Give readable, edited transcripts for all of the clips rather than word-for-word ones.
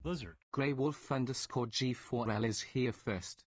Lizard. Grey Wolf underscore G4L is here first.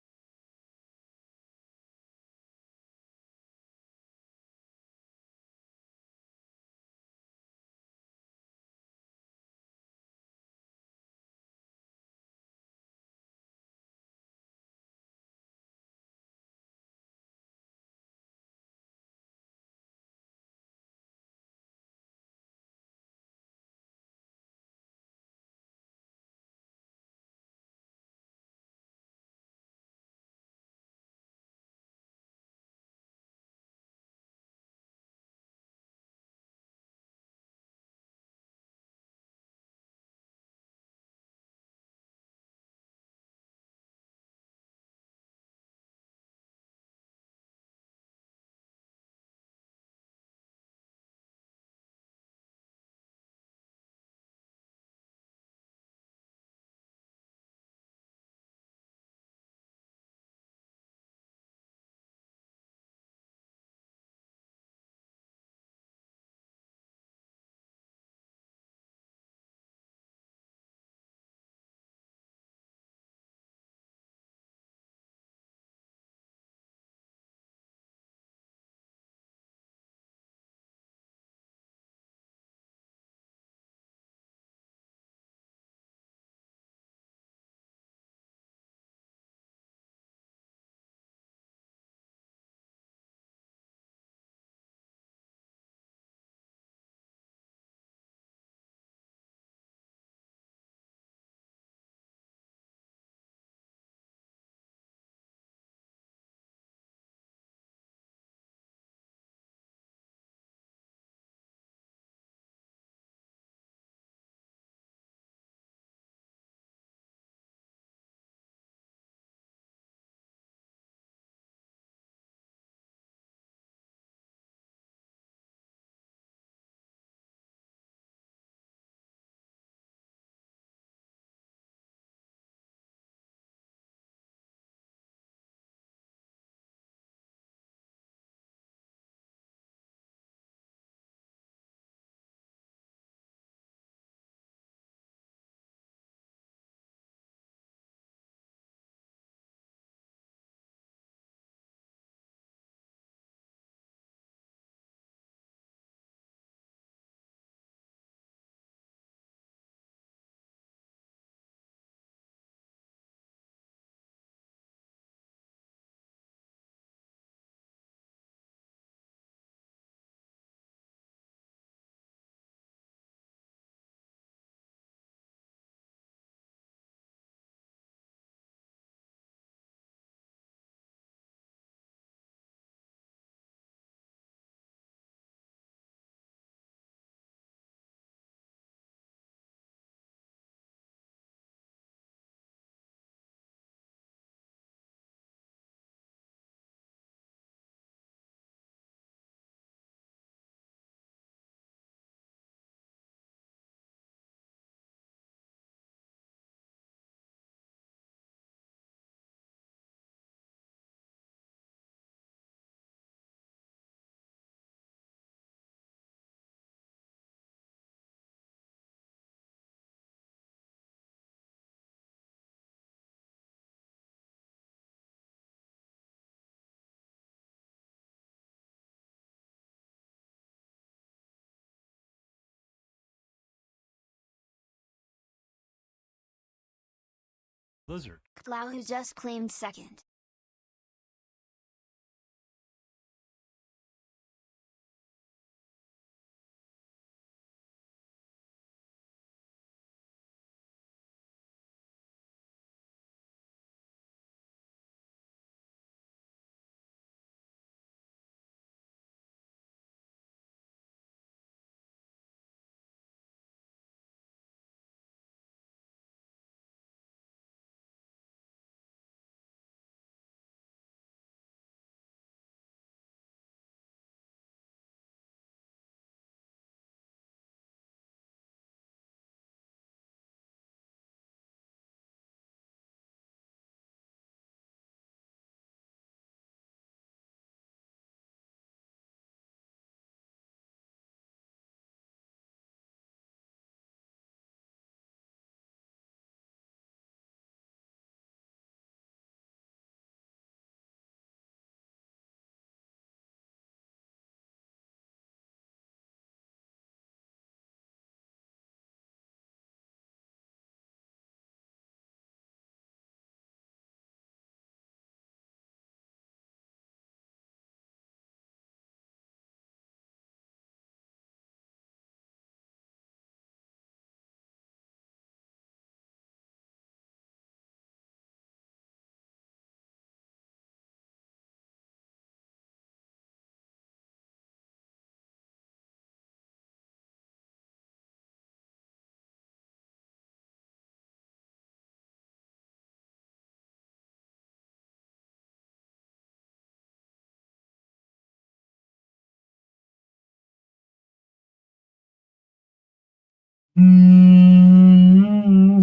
Lizard. Clow who just claimed second.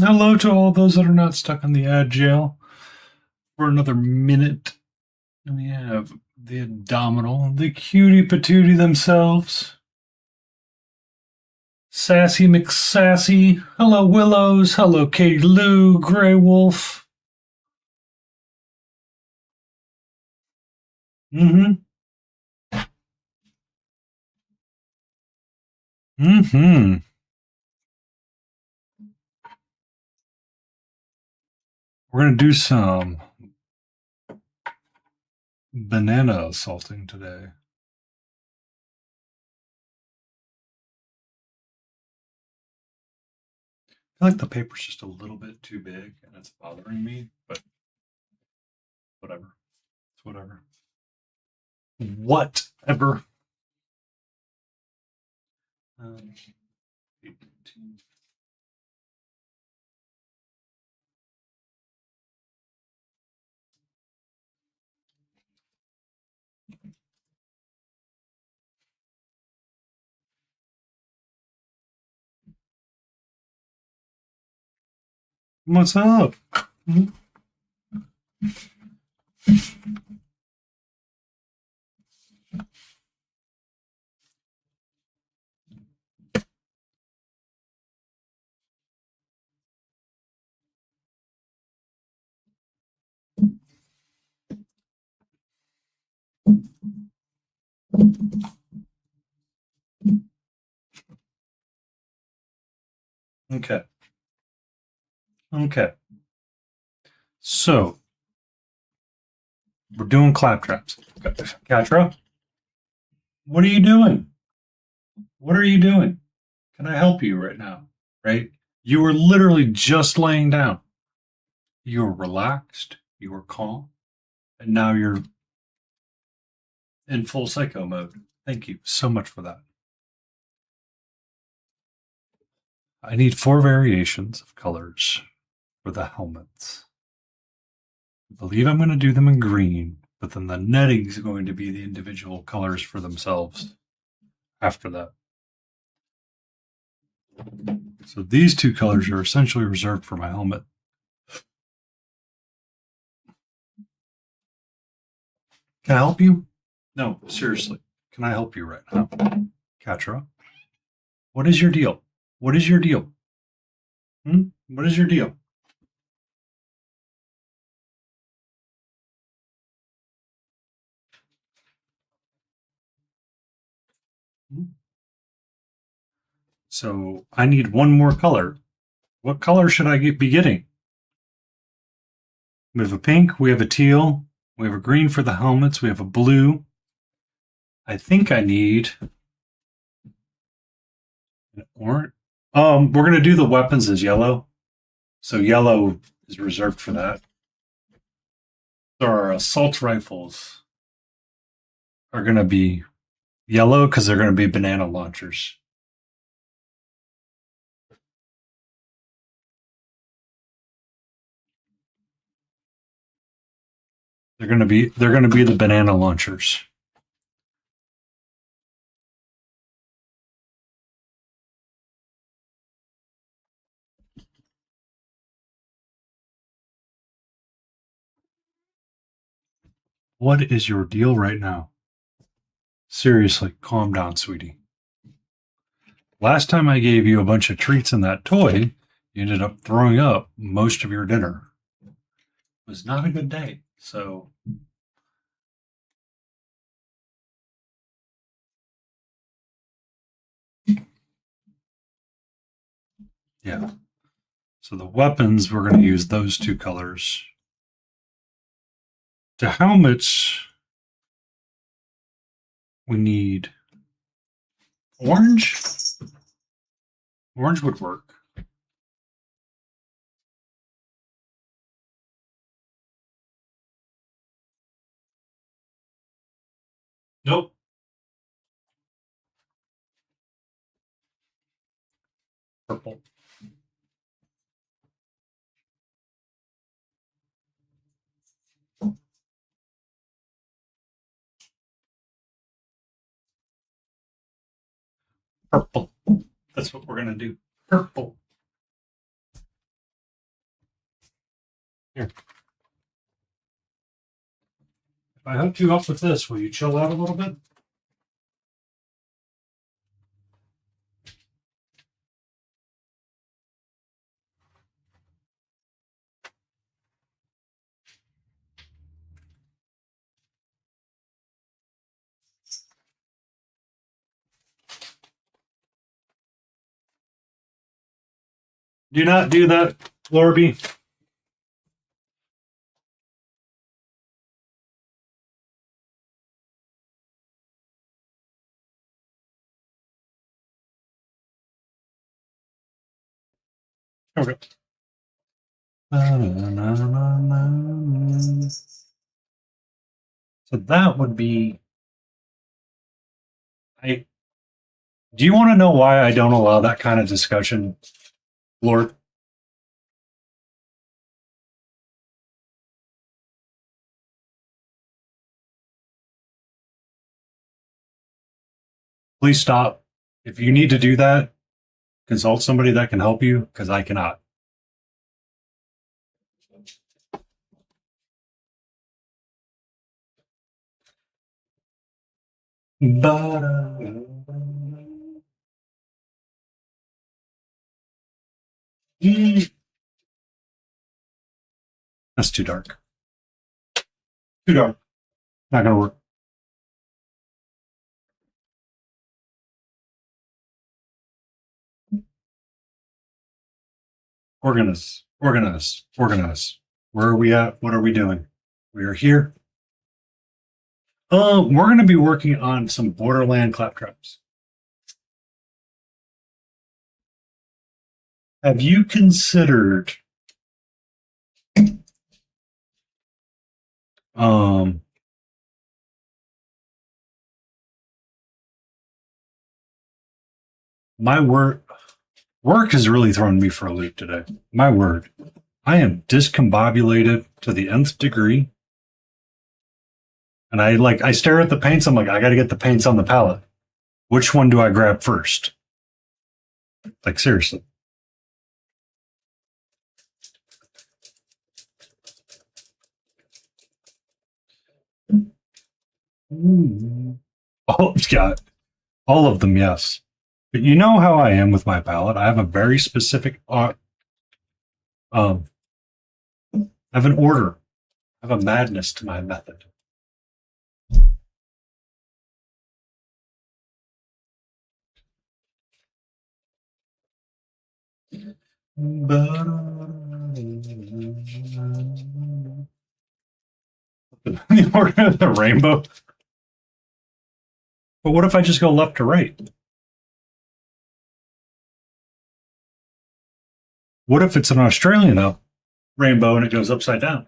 Hello to all those that are not stuck on the ad jail for another minute. We have the abdominal, the cutie patootie themselves. Sassy McSassy. Hello, Willows. Hello, Katie Lou, Grey Wolf. Mm-hmm. Mm-hmm. We're going to do some banana assaulting today. I feel like the paper's just a little bit too big and it's bothering me, but whatever. It's whatever. Whatever. 18. What's up? Okay. Okay. So we're doing claptraps. Katra, what are you doing? What are you doing? Can I help you right now? Right? You were literally just laying down. You were relaxed. You were calm. And now you're in full psycho mode. Thank you so much for that. I need 4 variations of colors for the helmets. I believe I'm going to do them in green, but then the netting is going to be the individual colors for themselves after that. So these 2 colors are essentially reserved for my helmet. Can I help you? No, seriously. Can I help you right now? Katra, what is your deal? What is your deal? What is your deal? So I need one more color. What color should I be getting? We have a pink, we have a teal, we have a green for the helmets, we have a blue. I think I need an orange. We're gonna do the weapons as yellow. So yellow is reserved for that. So our assault rifles are gonna be yellow because they're gonna be banana launchers. They're gonna be the banana launchers. What is your deal right now? Seriously, calm down, sweetie. Last time I gave you a bunch of treats in that toy, you ended up throwing up most of your dinner. It was not a good day. So, yeah. So the weapons, we're going to use those 2 colors. To helmets, we need orange. Orange would work. Nope. Purple. Purple. That's what we're going to do. Purple. Here. If I hook you up with this, will you chill out a little bit? Do not do that, Lorby. Okay. So that would be. I. Do you want to know why I don't allow that kind of discussion, Lord? Please stop. If you need to do that, consult somebody that can help you, because I cannot. But, that's too dark. Too dark. Not gonna work. Organize. Organize. Organize. Where are we at? What are we doing? We are here. We're going to be working on some Borderland claptraps. Have you considered um my work has really thrown me for a loop today. My word. I am discombobulated to the nth degree. And I stare at the paints, I'm like, I gotta get the paints on the palette. Which one do I grab first? Like seriously. Oh, yeah, all of them, yes. But you know how I am with my palette. I have a very specific I have an order. I have a madness to my method. The order of the rainbow. But what if I just go left to right? What if it's an Australian rainbow and it goes upside down?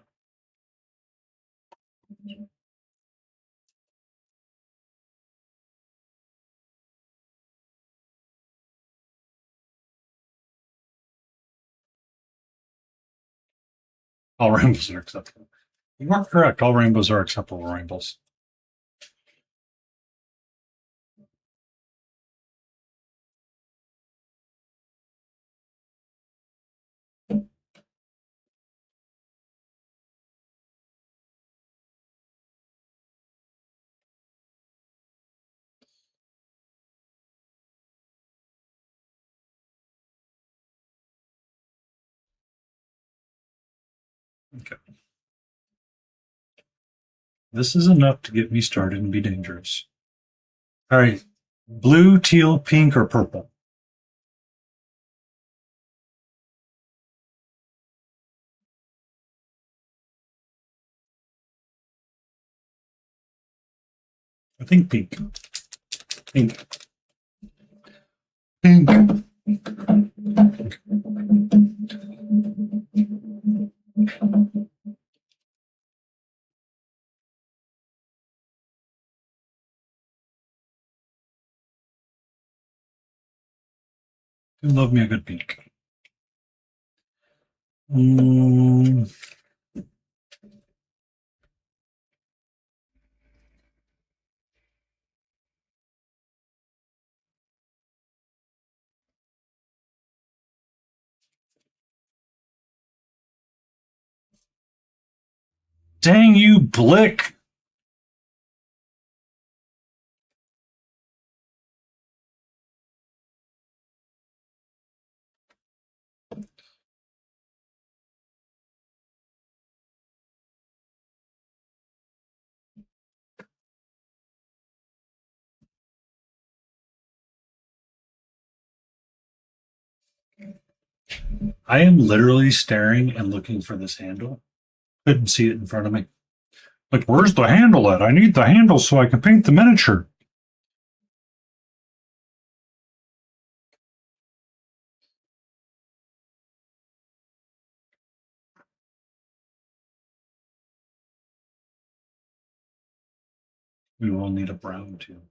All rainbows are acceptable. You are correct. All rainbows are acceptable rainbows. Okay. This is enough to get me started and be dangerous. All right. Blue, teal, pink, or purple? I think pink. Pink. Pink. You love me a good pink. Mm, Dang you, Blick! I am literally staring and looking for this handle. Couldn't see it in front of me. Like, where's the handle at? I need the handle so I can paint the miniature. We will need a brown too.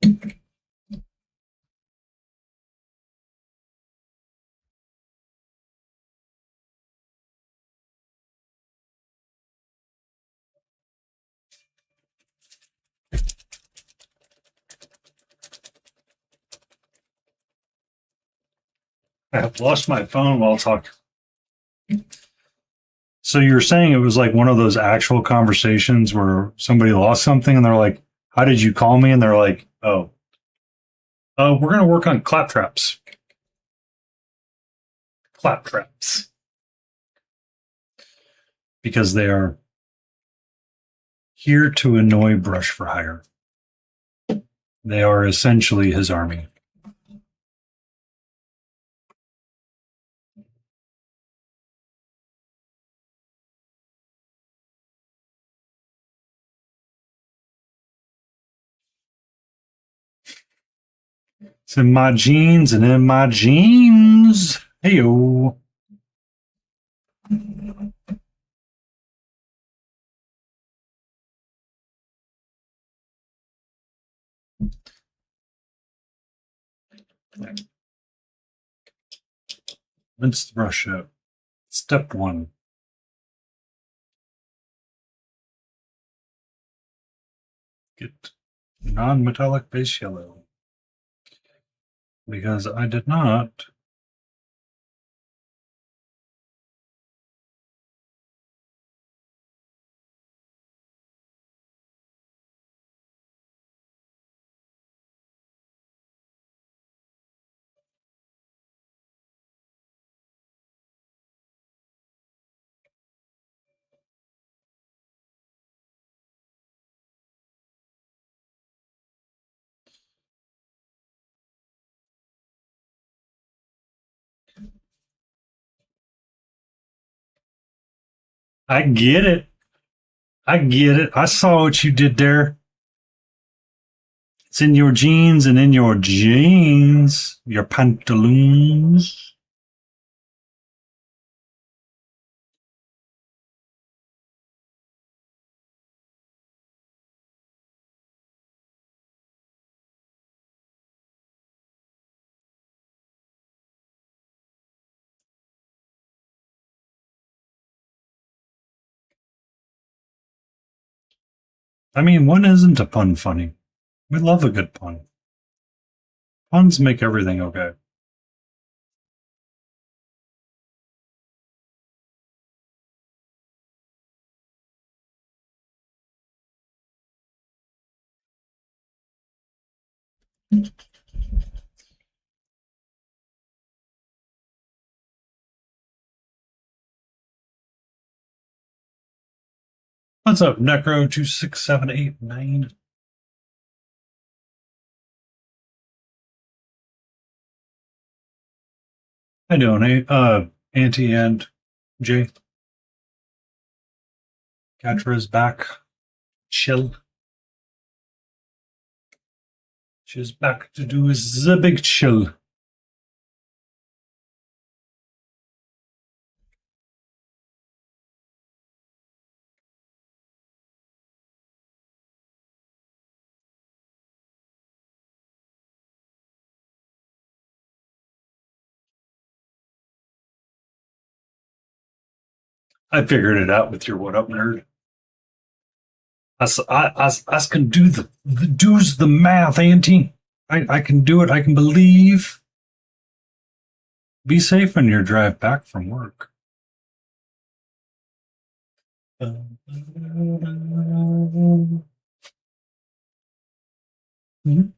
I have lost my phone while talking. So you're saying it was like one of those actual conversations where somebody lost something and they're like, "How did you call me?" And they're like, "Oh, we're going to work on claptraps." Claptraps. Because they are here to annoy Brush for Hire. They are essentially his army. It's in my jeans and in my jeans. Heyo. Rinse the brush out. Step 1. Get non-metallic base yellow. Because I did not. I get it. I get it. I saw what you did there. It's in your jeans and in your jeans. Your pantaloons. I mean, when isn't a pun funny? We love a good pun. Puns make everything okay. What's up, Necro26789? How you doing, Auntie and Jay? Katra is back. Chill. She's back to do the big chill. I figured it out with your what up, nerd. I can do do's the math, Auntie. I can do it. I can believe. Be safe on your drive back from work. Mhm.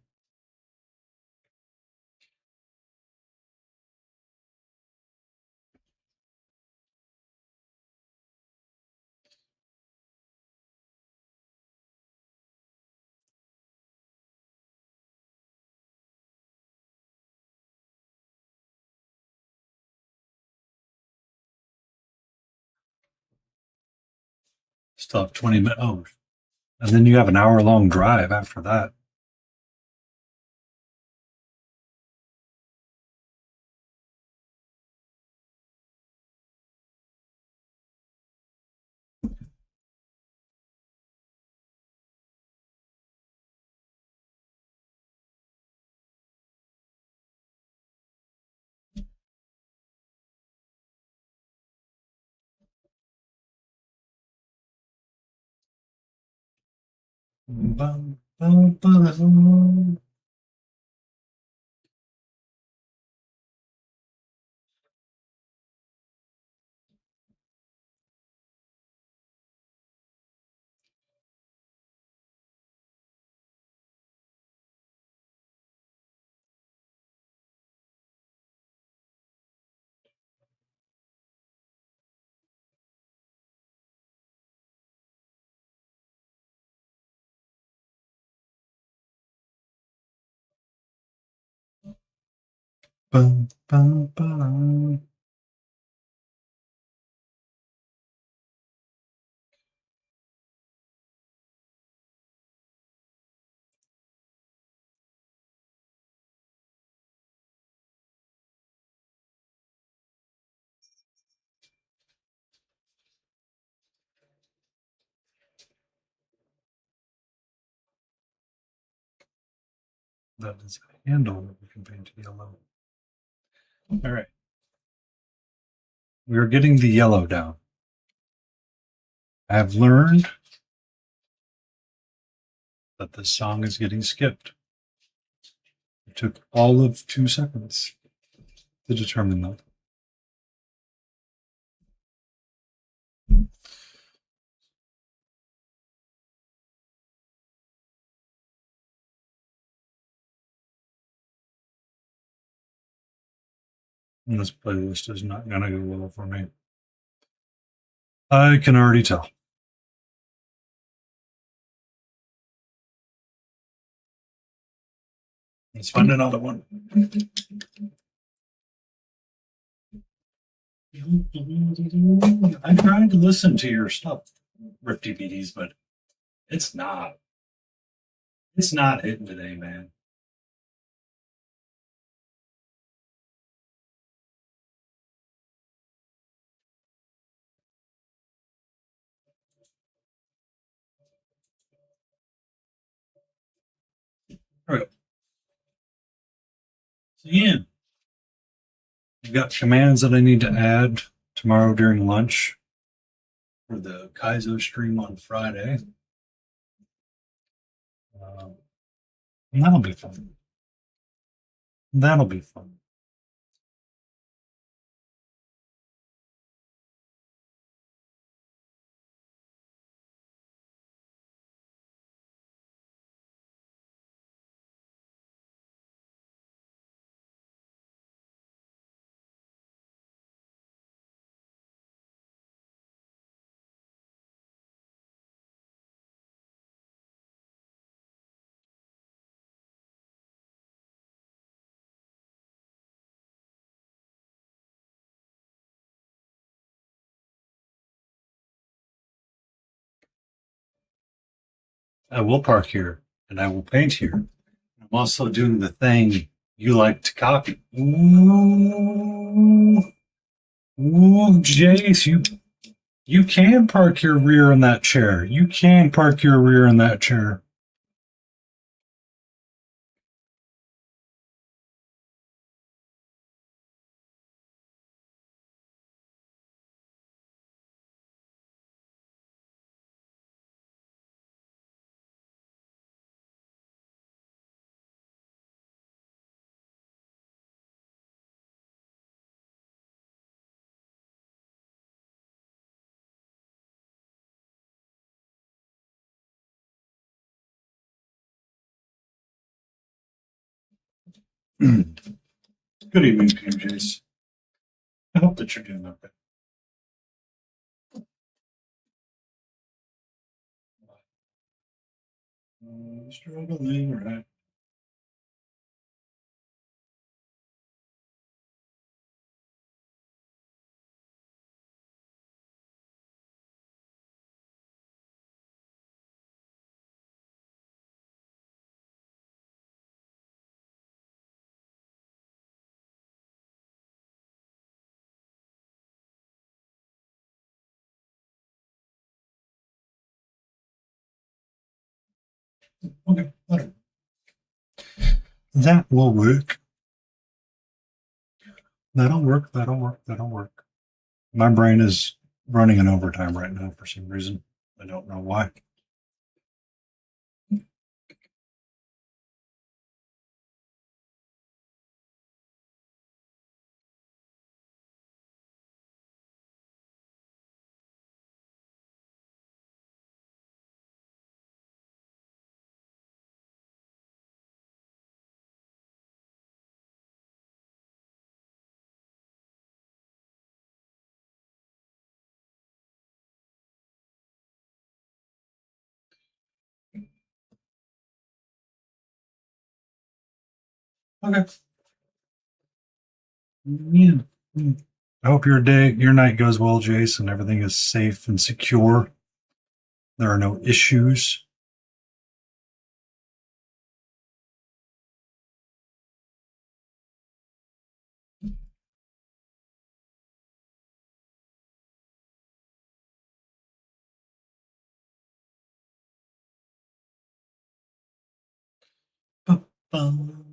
Still have 20 minutes. Oh, and then you have an hour-long drive after that. Bum, bum, bum. Bum, bum, bum. That is a handle that we can paint yellow. All right. We are getting the yellow down. I have learned that this song is getting skipped. It took all of 2 seconds to determine that. And this playlist is not going to go well for me. I can already tell. Let's find another one. I'm trying to listen to your stuff, Rifty BDs, but it's not. It's not hitting today, man. All right. So, Ian, I've got commands that I need to add tomorrow during lunch for the Kaizo stream on Friday. Um, and that'll be fun. That'll be fun. I will park here and I will paint here. I'm also doing the thing you like to copy. Ooh, ooh, Jace, you can park your rear in that chair. You can park your rear in that chair. Good evening, PMJs. I hope that you're doing okay. Struggling, right? Okay, whatever. That will work. That'll work. That'll work. That'll work. My brain is running in overtime right now for some reason. I don't know why. Okay. Yeah. I hope your night goes well, Jason. Everything is safe and secure. There are no issues. Ba-bum.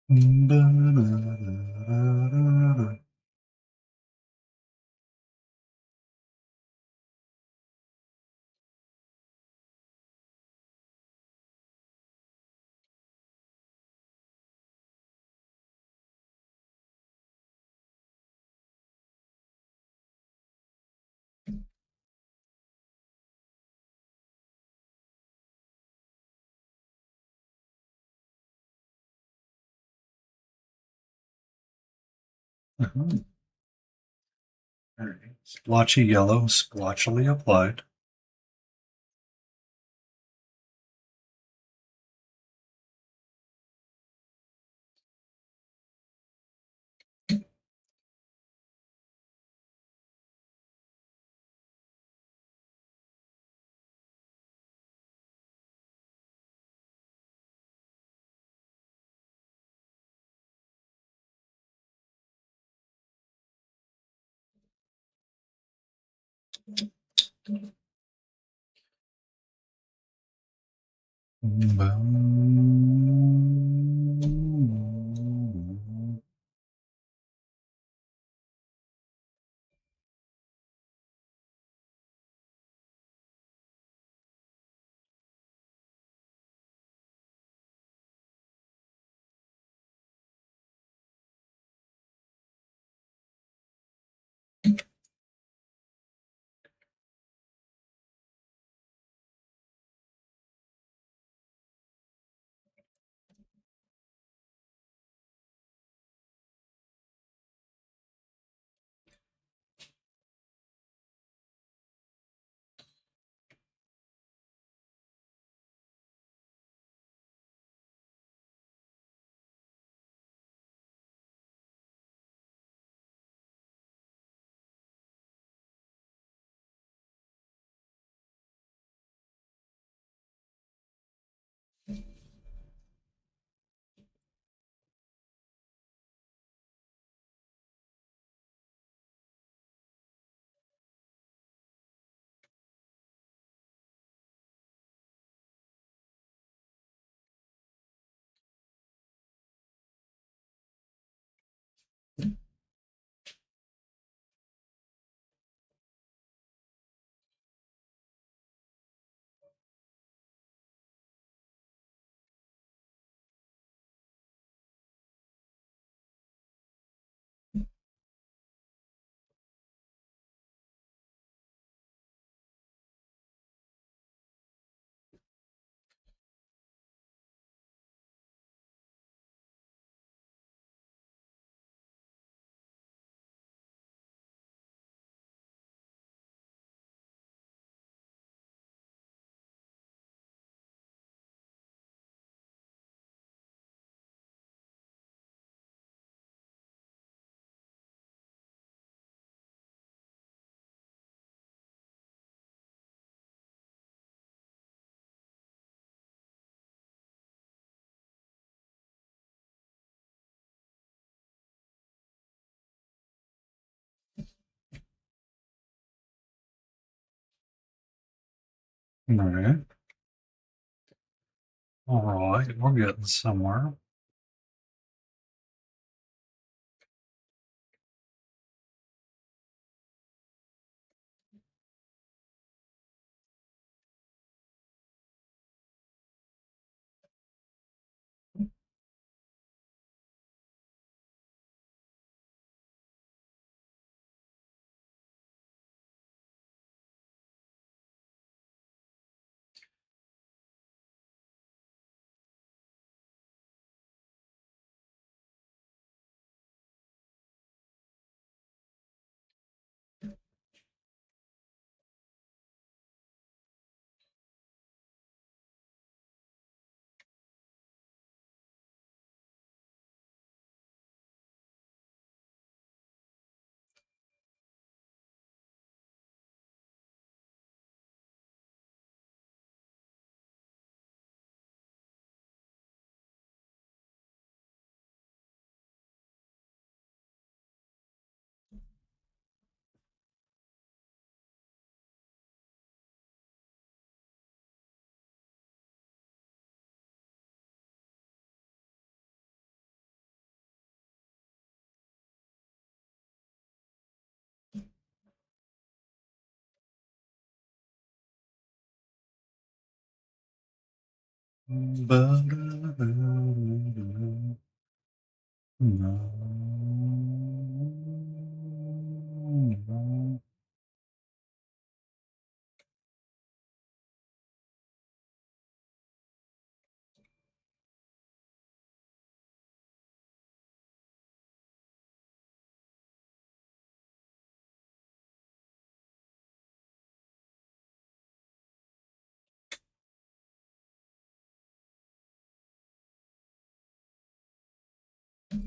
Ba-da-da-da-da-da. Uh-huh. All right. Splotchy yellow, splotchily applied. All right. All right. We're getting somewhere.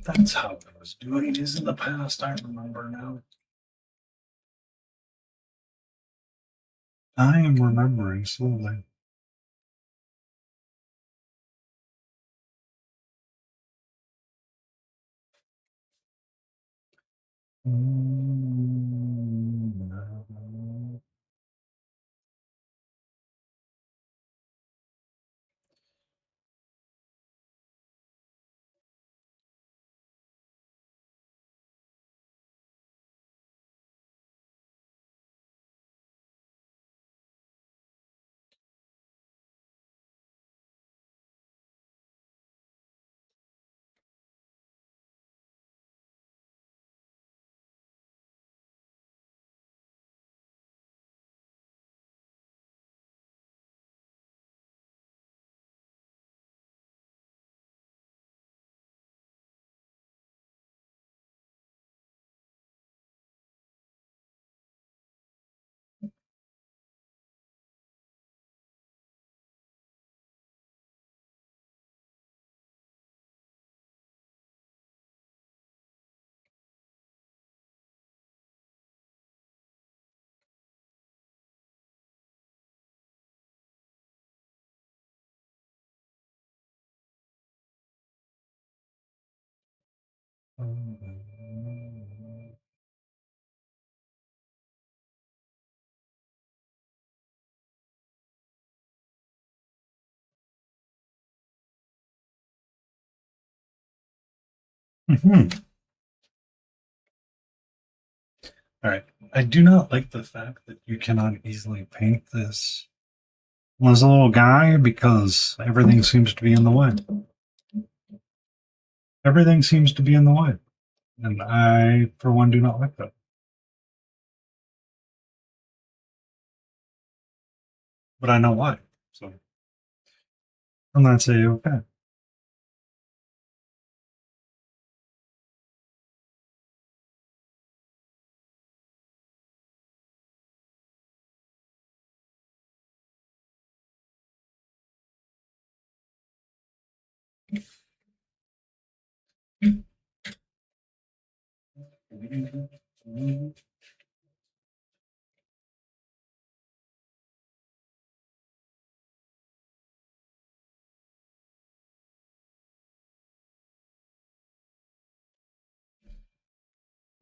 That's how I was doing it in the past. I remember now. I am remembering slowly. Mhm. All right. I do not like the fact that you cannot easily paint this as a little guy because everything seems to be in the way. Everything seems to be in the way. And I, for one, do not like that. But I know why. So I'm not saying okay.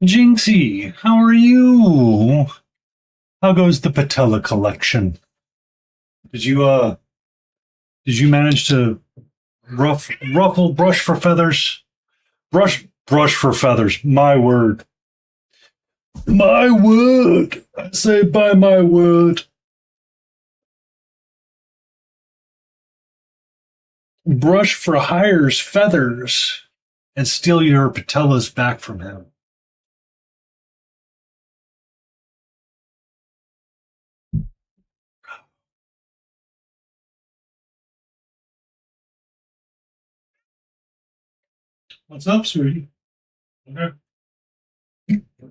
Jinxie, how are you? How goes the patella collection? Did you manage to ruffle brush for feathers? Brush for feathers. My word. My word. I say by my word. Brush for hire's feathers and steal your patellas back from him. What's up, sweetie? Okay.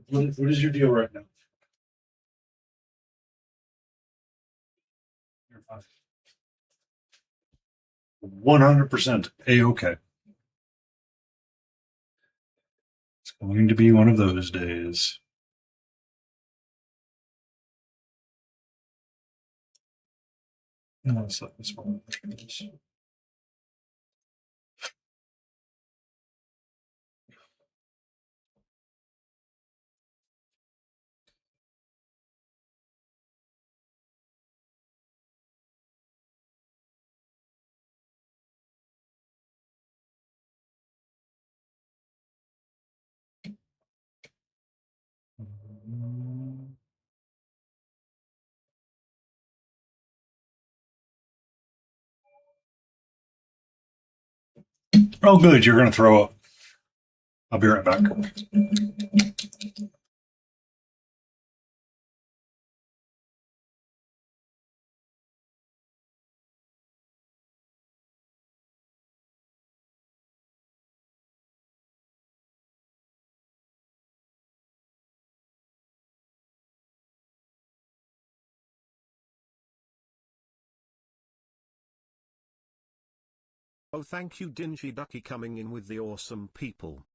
What is your deal right now? You're fine. 100% A-okay. It's going to be one of those days. No, it's like this one. Oh, good. You're going to throw up. I'll be right back. Oh, thank you, Dingy Ducky, coming in with the awesome people.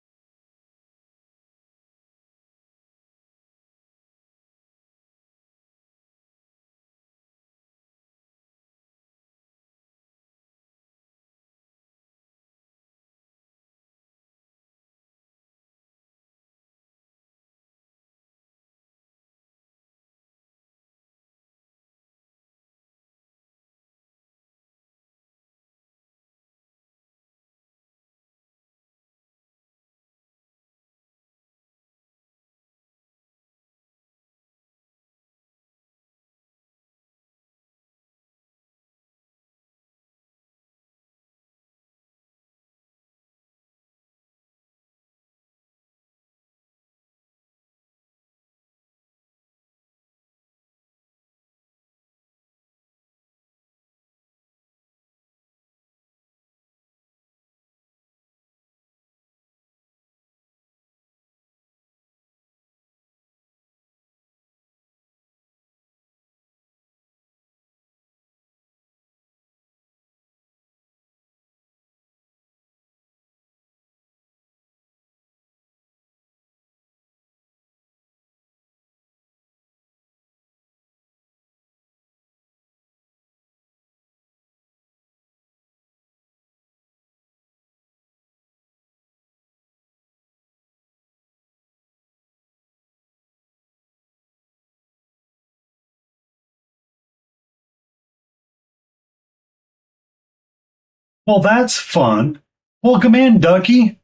Well, that's fun. Welcome in, Ducky.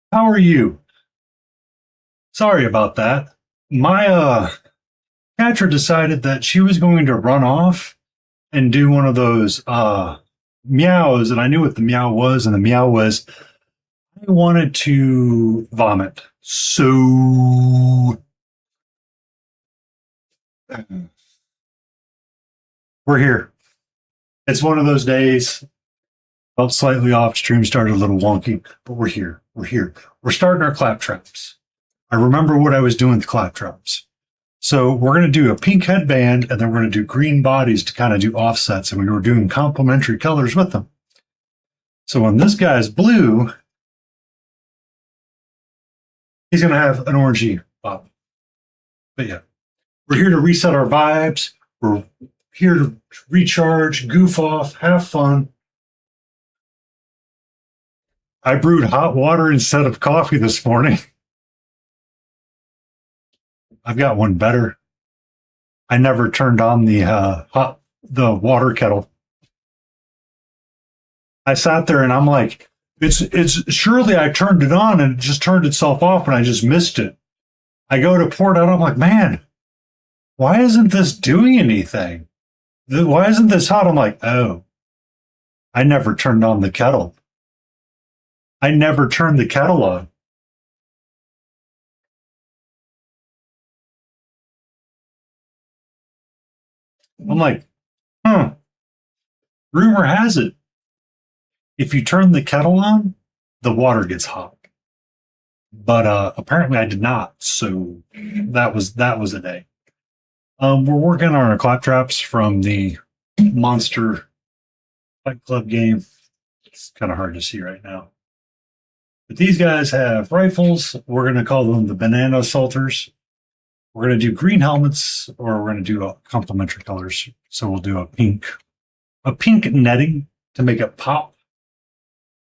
How are you? Sorry about that. My catcher decided that she was going to run off and do one of those meows, and I knew what the meow was, and the meow was I wanted to vomit. So we're here. It's one of those days. Felt slightly off. Stream started a little wonky, but we're here. We're here. We're starting our clap traps. I remember what I was doing with clap traps. So we're going to do a pink headband, and then we're going to do green bodies to kind of do offsets, and we were doing complementary colors with them. So when this guy's blue, he's going to have an orangey pop. But yeah, we're here to reset our vibes. We're here to recharge, goof off, have fun. I brewed hot water instead of coffee this morning. I've got one better. I never turned on the water kettle. I sat there and I'm like, it's surely I turned it on and it just turned itself off and I just missed it. I go to pour it out. I'm like, man, why isn't this doing anything? Why isn't this hot? I'm like, oh, I never turned on the kettle. I never turned the kettle on. I'm like, rumor has it, if you turn the kettle on, the water gets hot. But apparently I did not. So that was a day. We're working on our clap traps from the Monster Fight Club game. It's kind of hard to see right now. But these guys have rifles. We're going to call them the banana assaulters. We're going to do green helmets, or we're going to do complementary colors. So we'll do a pink netting to make it pop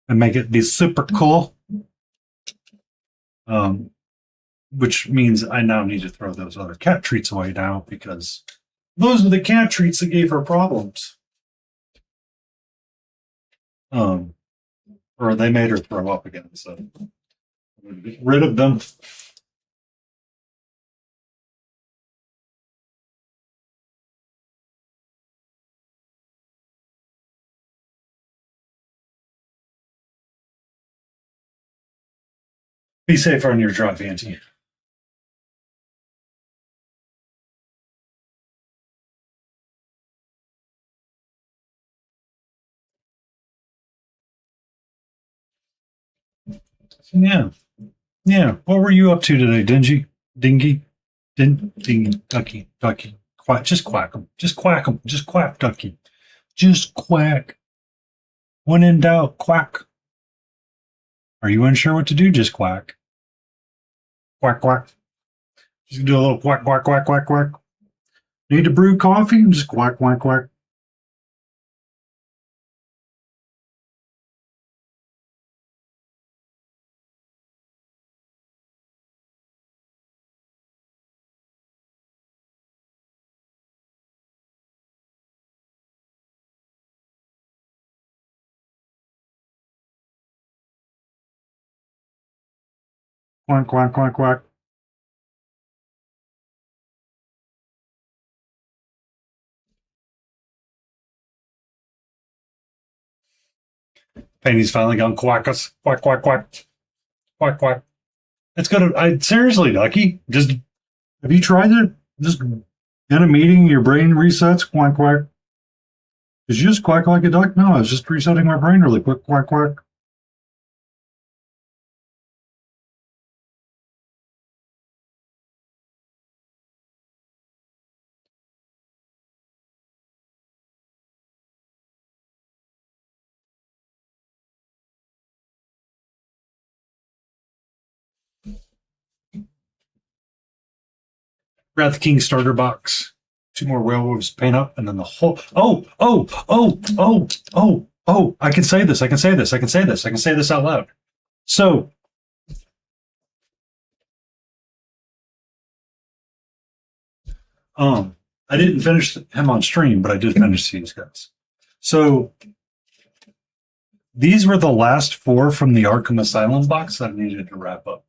and make it be super cool. Which means I now need to throw those other cat treats away now, because those are the cat treats that gave her problems. Or they made her throw up again. So I'm going to get rid of them. Be safe on your drive, Auntie. Yeah. Yeah. What were you up to today, Dingy? Dingy, Ducky. Quack. Just quack them. Just quack them. Just quack, Ducky. Just quack. When in doubt, quack. Are you unsure what to do? Just quack. Quack, quack. Just do a little quack, quack, quack, quack, quack. Need to brew coffee? Just quack, quack, quack. Quack, quack, quack, quack. Penny's finally gone quackus. Quack, quack, quack. Quack, quack. It's gonna, seriously, Ducky, just, have you tried it? Just in a meeting, your brain resets, quack, quack. Did you just quack like a duck? No, I was just resetting my brain really quick, quack, quack. Wrath the King starter box. 2 more werewolves paint up, and then the whole. Oh! I can say this. I can say this. I can say this. I can say this out loud. So, I didn't finish him on stream, but I did finish these guys. So, these were the last 4 from the Arkham Asylum box that I needed to wrap up.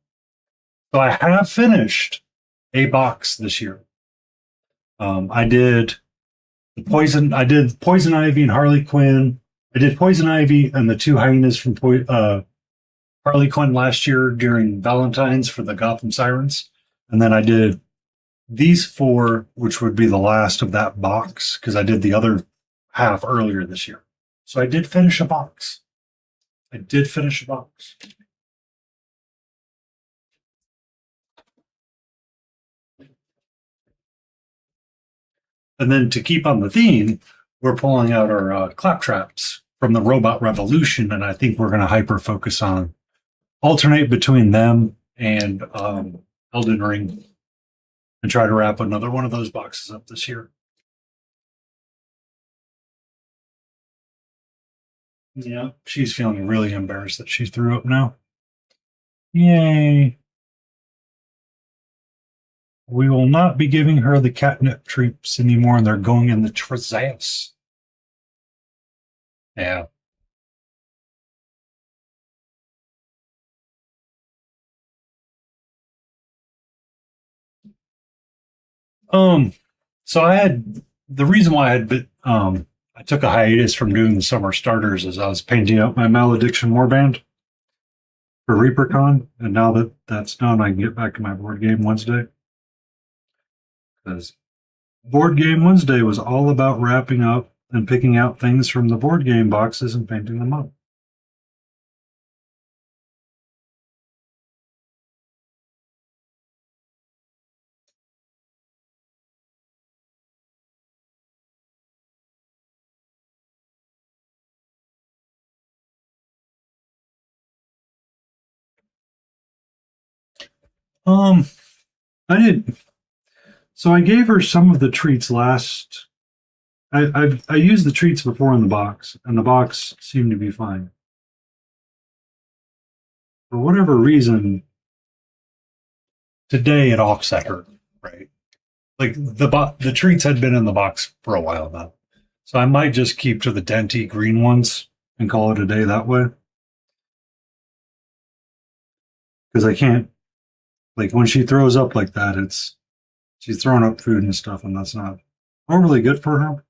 So I have finished a box this year. I did Poison Ivy and Harley Quinn. I did Poison Ivy and the 2 hyenas from Harley Quinn last year during Valentine's for the Gotham Sirens. And then I did these 4, which would be the last of that box, because I did the other half earlier this year. So I did finish a box. And then to keep on the theme, we're pulling out our claptraps from the Robot Revolution, and I think we're going to hyper focus on alternate between them and Elden Ring, and try to wrap another one of those boxes up this year. Yeah, she's feeling really embarrassed that she threw up now. Yay. We will not be giving her the catnip treats anymore, and they're going in the trash. Yeah. So I had the reason why I took a hiatus from doing the summer starters is I was painting up my Malediction Warband for ReaperCon, and now that that's done, I can get back to my board game Wednesday. Because board game Wednesday was all about wrapping up and picking out things from the board game boxes and painting them up. Um, I did. So I gave her some of the treats last. I used the treats before in the box, and the box seemed to be fine. For whatever reason, today it offset her, right? Like the treats had been in the box for a while now, so I might just keep to the denty green ones and call it a day that way. Because I can't, like, when she throws up like that, she's throwing up food and stuff, and that's not overly good for her.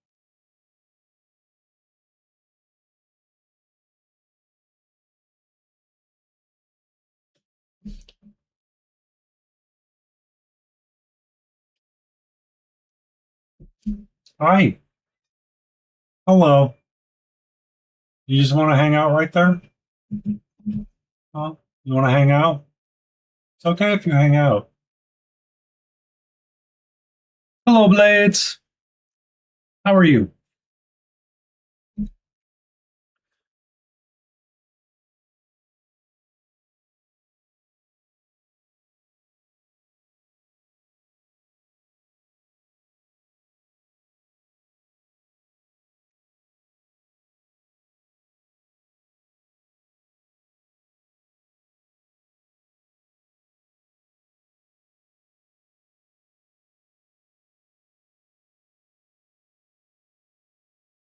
Hi, hello. You just want to hang out right there? Huh? You want to hang out? It's okay if you hang out. Hello, Blades. How are you?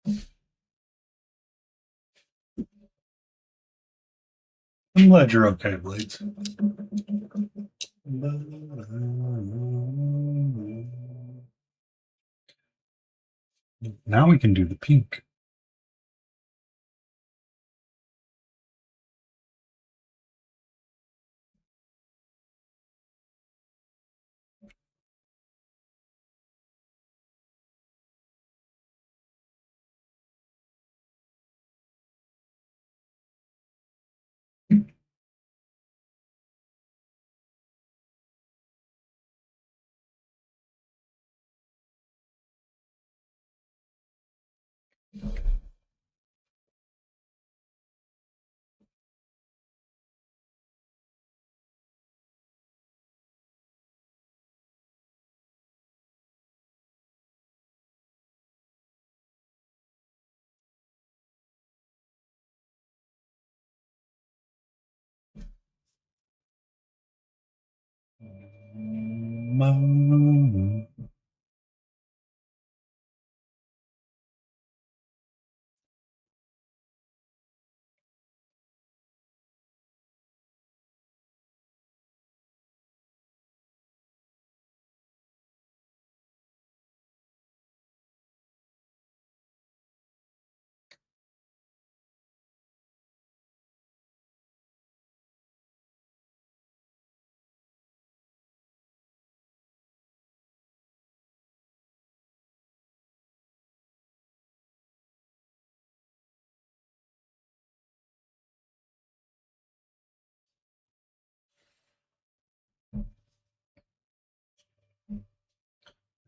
I'm glad you're okay, Blades. Now we can do the pink.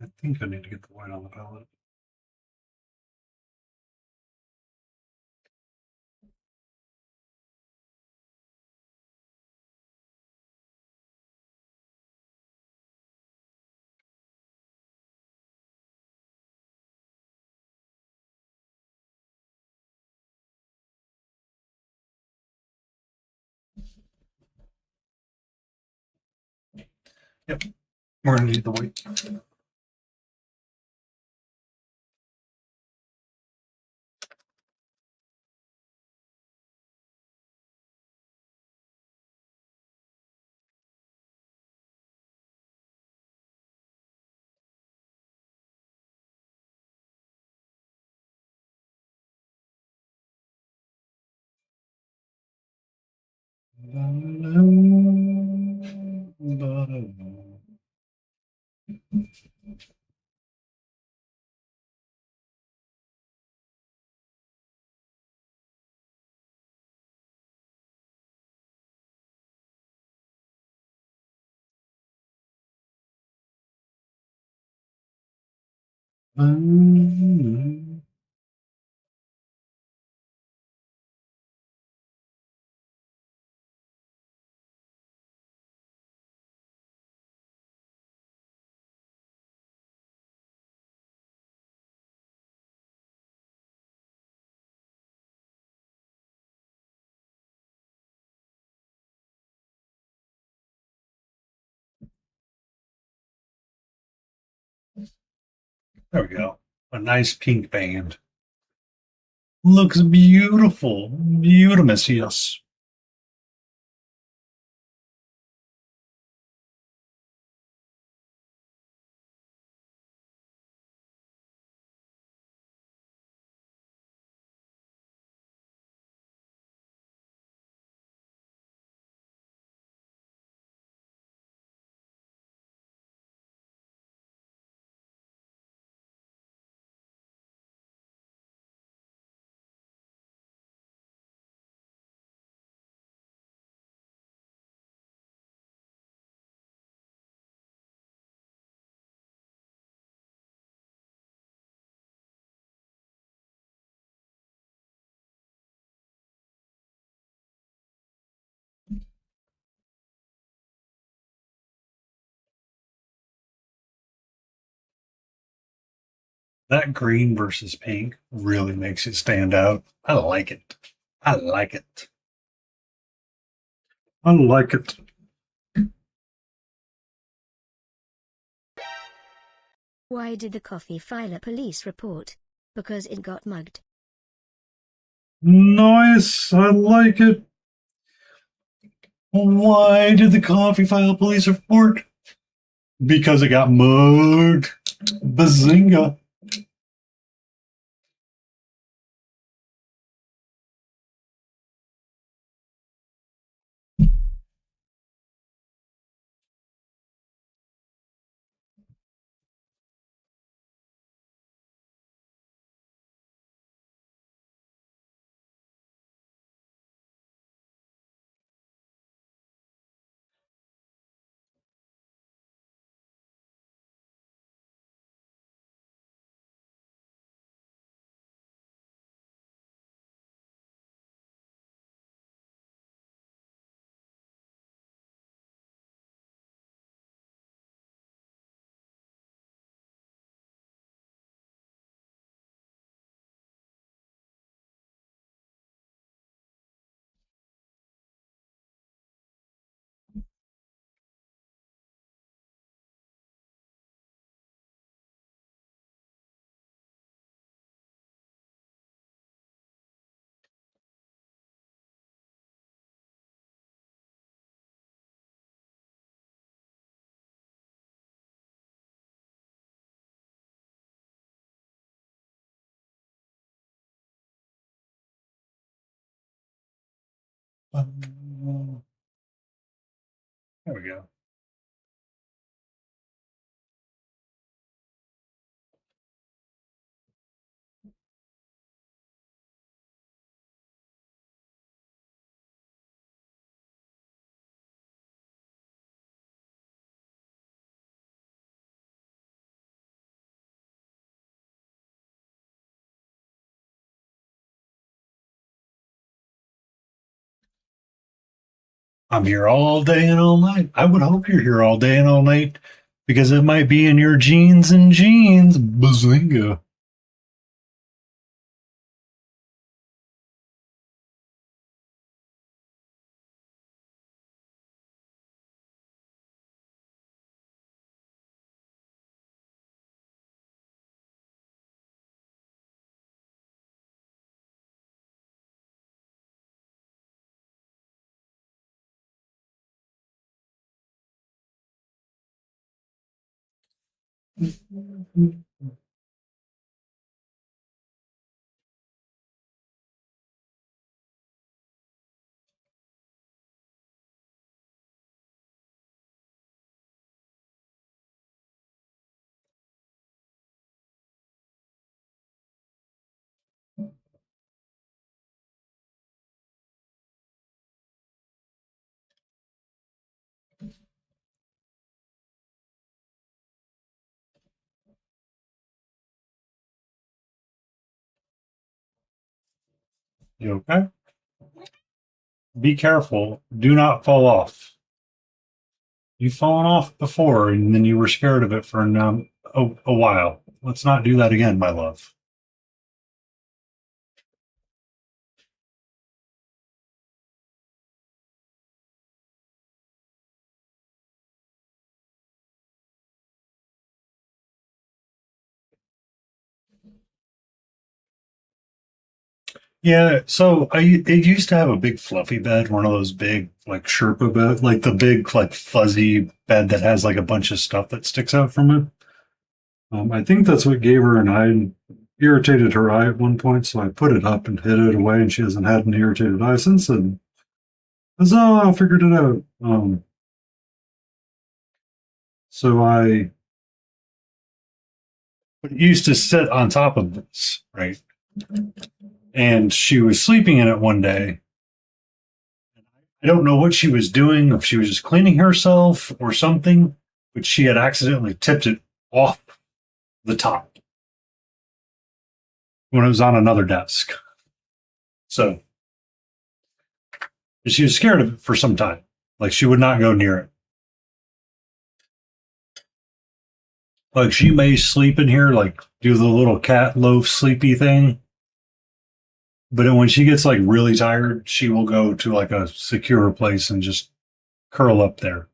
I think I need to get the white on the palette. Yep, we're gonna need the white. There we go. A nice pink band. Looks beautiful. Beautiful, yes. That green versus pink really makes it stand out. I like it. I like it. I like it. Why did the coffee file a police report? because it got mugged. Nice. I like it. Why did the coffee file police report? Because it got mugged. Bazinga. There we go. I'm here all day and all night. I would hope you're here all day and all night because it might be in your jeans and jeans. Bazinga. You okay? Be careful. Do not fall off. You've fallen off before and then you were scared of it for a while. Let's not do that again, my love. Yeah, so it used to have a big fluffy bed, one of those big like Sherpa bed, like the big like fuzzy bed that has like a bunch of stuff that sticks out from it. I think that's what gave her an eye, irritated her eye at one point, so I put it up and hid it away, and she hasn't had an irritated eye since then. Huzzah, I figured it out. So I used to sit on top of this, right? And she was sleeping in it one day. I don't know what she was doing, if she was just cleaning herself or something, but she had accidentally tipped it off the top when it was on another desk. So she was scared of it for some time. Like she would not go near it. Like she may sleep in here, like do the little cat loaf sleepy thing. But then when she gets like really tired, she will go to like a secure place and just curl up there.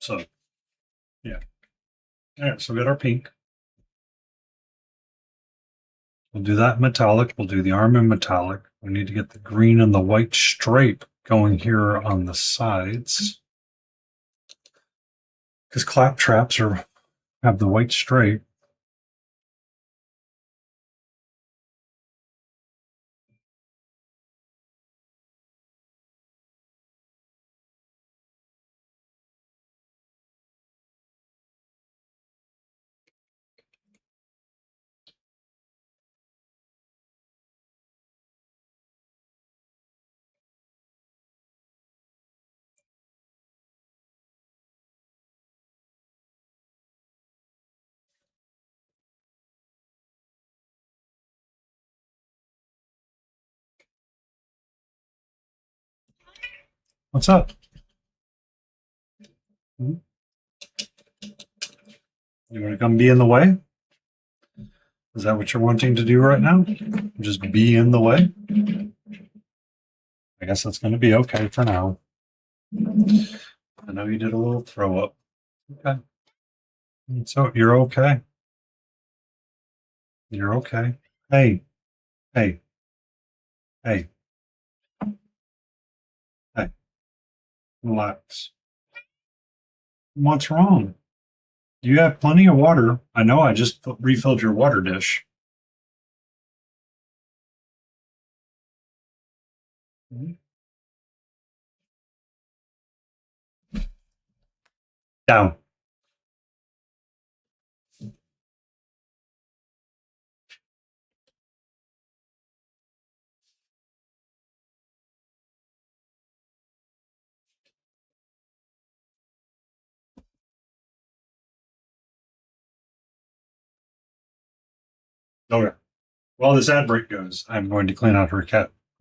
So, yeah. All right, so we got our pink. We'll do that metallic. We'll do the arm in metallic. We need to get the green and the white stripe going here on the sides. Because clap traps have the white stripe. What's up? You want to come be in the way? Is that what you're wanting to do right now? Just be in the way? I guess that's going to be okay for now. I know you did a little throw up. Okay. So you're okay. You're okay. Hey, hey, hey, hey, relax. What's wrong? You have plenty of water. I know I just refilled your water dish. Down. Okay. While this ad break goes, I'm going to clean out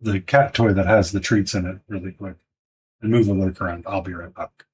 the cat toy that has the treats in it really quick and move a look around. I'll be right back.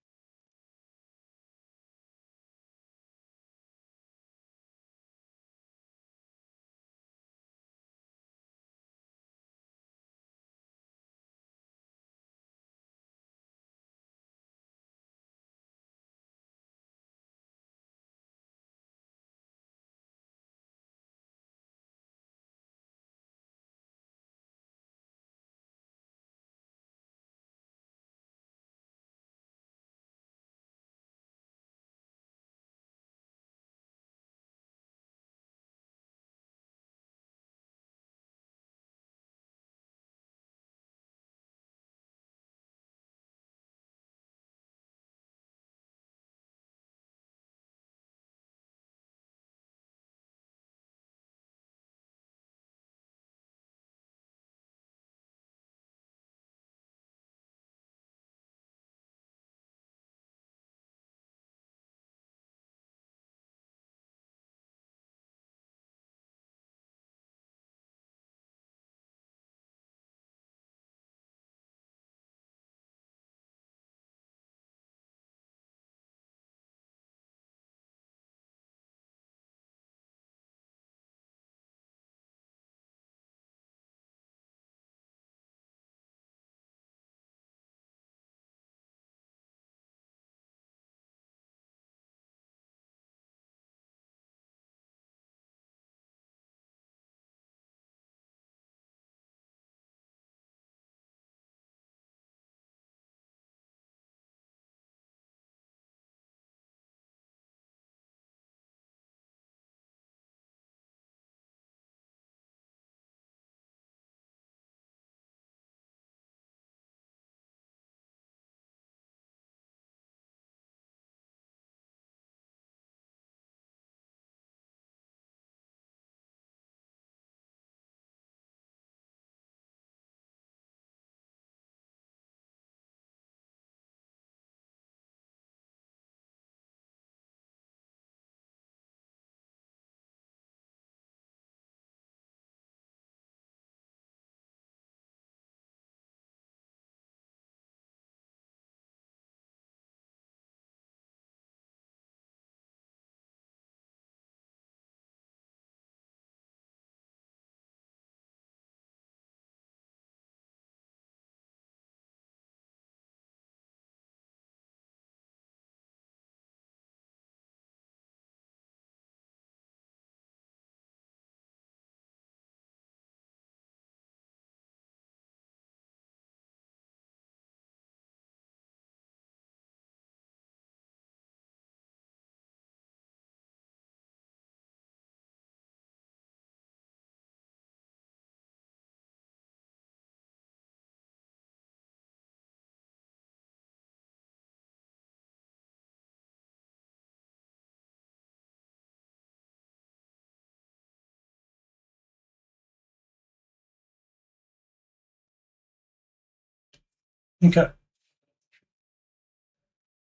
Okay.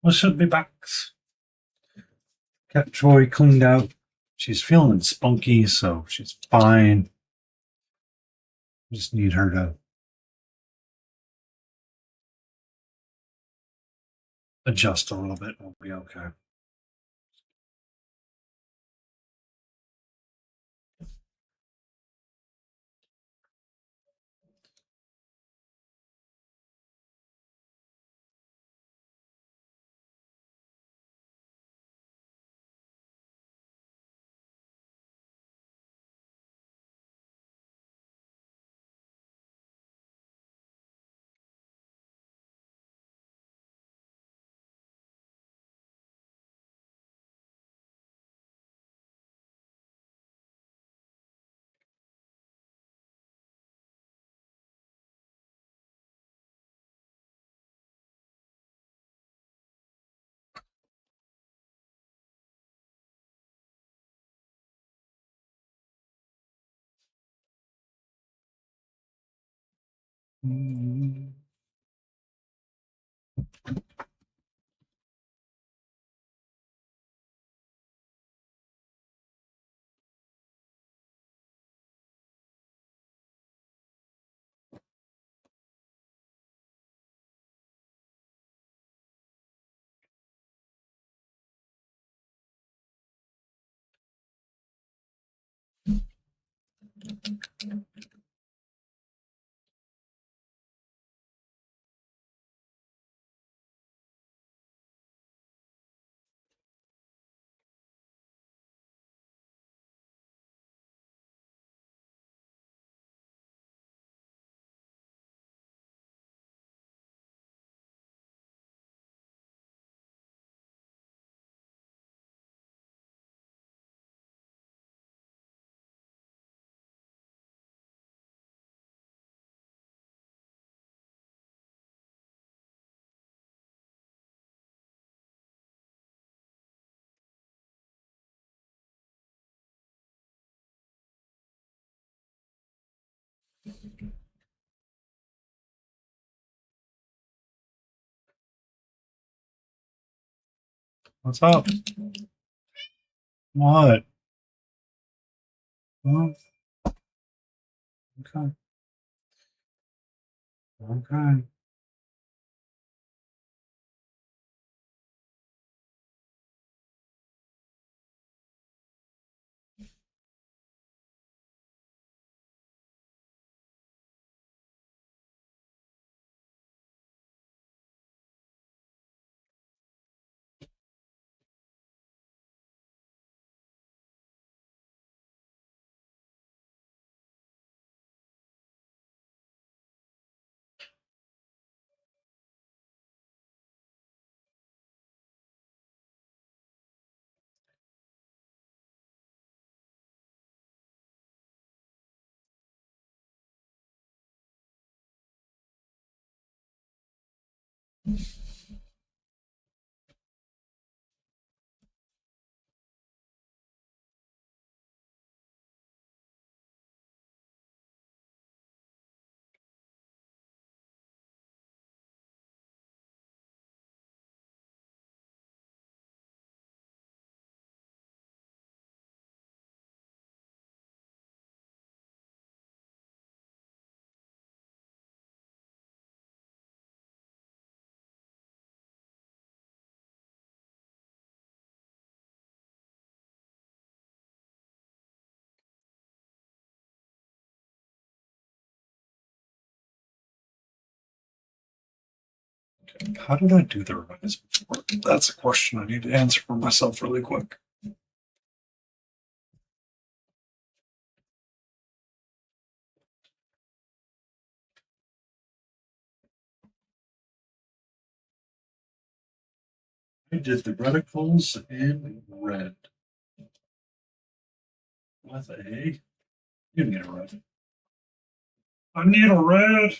We should be back. Got Joy cleaned out. She's feeling spunky, so she's fine. Just need her to adjust a little bit. We'll be okay. What's up? What? Well, okay. Okay. How did I do the revise before? That's a question I need to answer for myself really quick. I did the reticles in red. With a. You need a red. I need a red.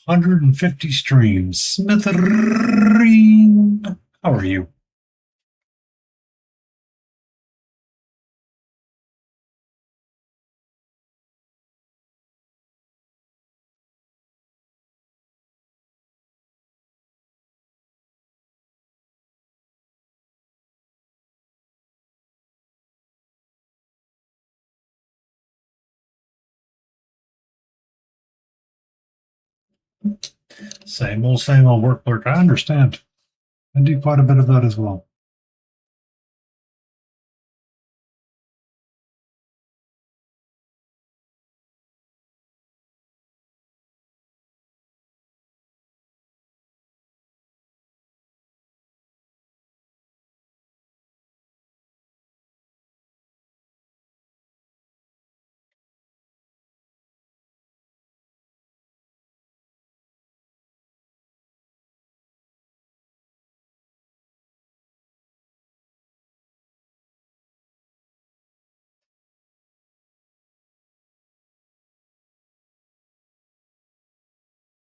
150 streams. Smithereen. How are you? Same old work clerk. I understand. I do quite a bit of that as well.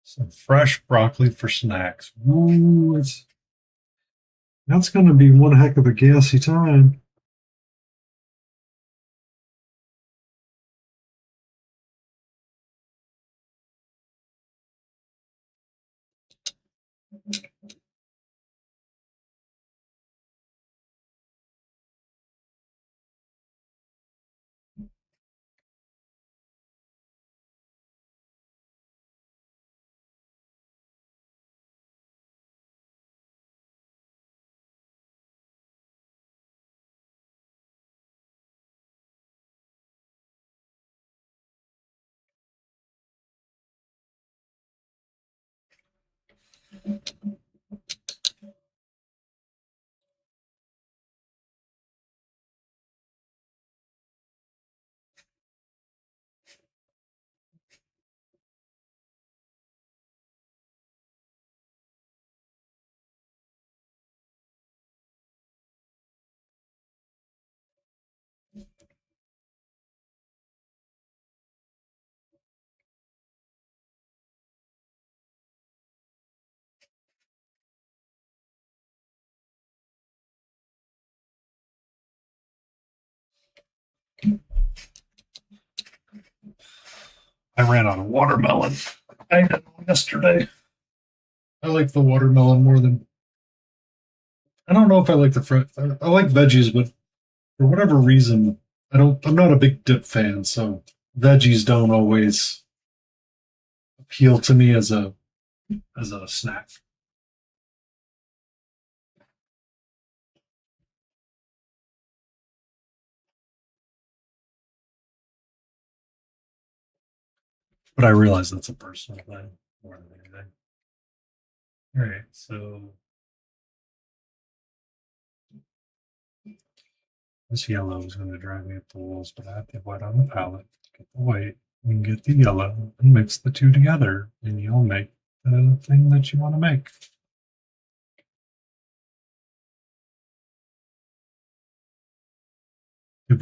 Some fresh broccoli for snacks. Ooh, that's going to be one heck of a gassy time. I ran out of watermelon. I had one yesterday. I like the watermelon more than. I don't know if I like the fruit. I like veggies, but for whatever reason, I don't. I'm not a big dip fan, so veggies don't always appeal to me as a snack. But I realize that's a personal thing more than anything. All right, so this yellow is going to drive me up the walls, but I have the white on the palette. Get the white and get the yellow and mix the two together, and you'll make the thing that you want to make. Good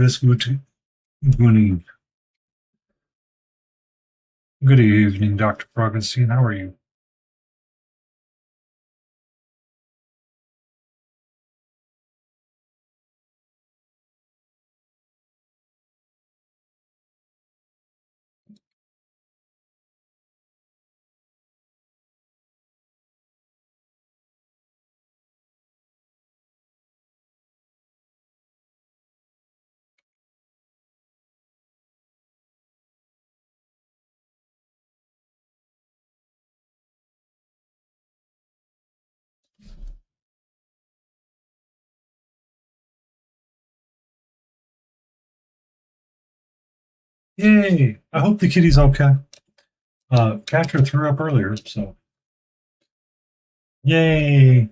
good evening, Dr. Froggenstein. How are you? Yay! I hope the kitty's okay. Catcher threw up earlier, so yay!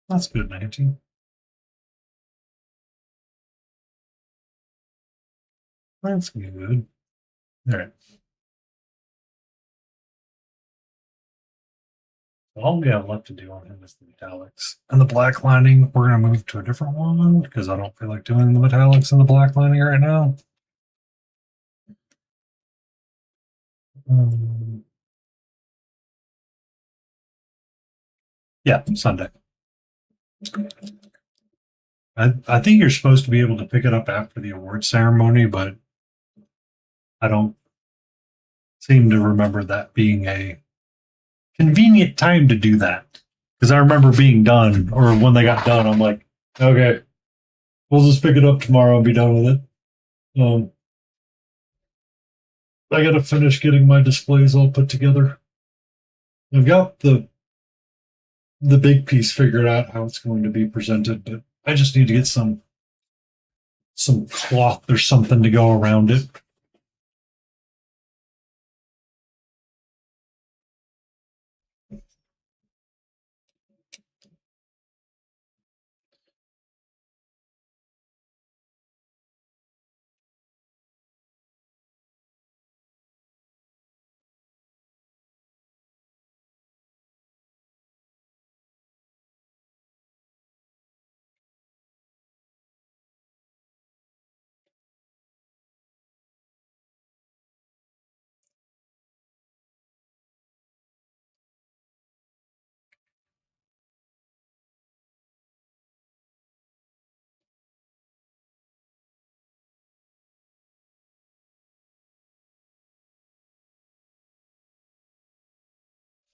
That's good, 19. That's good. All right. All we have left to do on him is the metallics. And the black lining, we're going to move to a different one because I don't feel like doing the metallics and the black lining right now. Um, yeah, Sunday. I think you're supposed to be able to pick it up after the award ceremony, but I don't seem to remember that being a convenient time to do that. Because I remember being done, or when they got done, I'm like, okay, we'll just pick it up tomorrow and be done with it. I got to finish getting my displays all put together. I've got the big piece figured out how it's going to be presented, but I just need to get some cloth or something to go around it.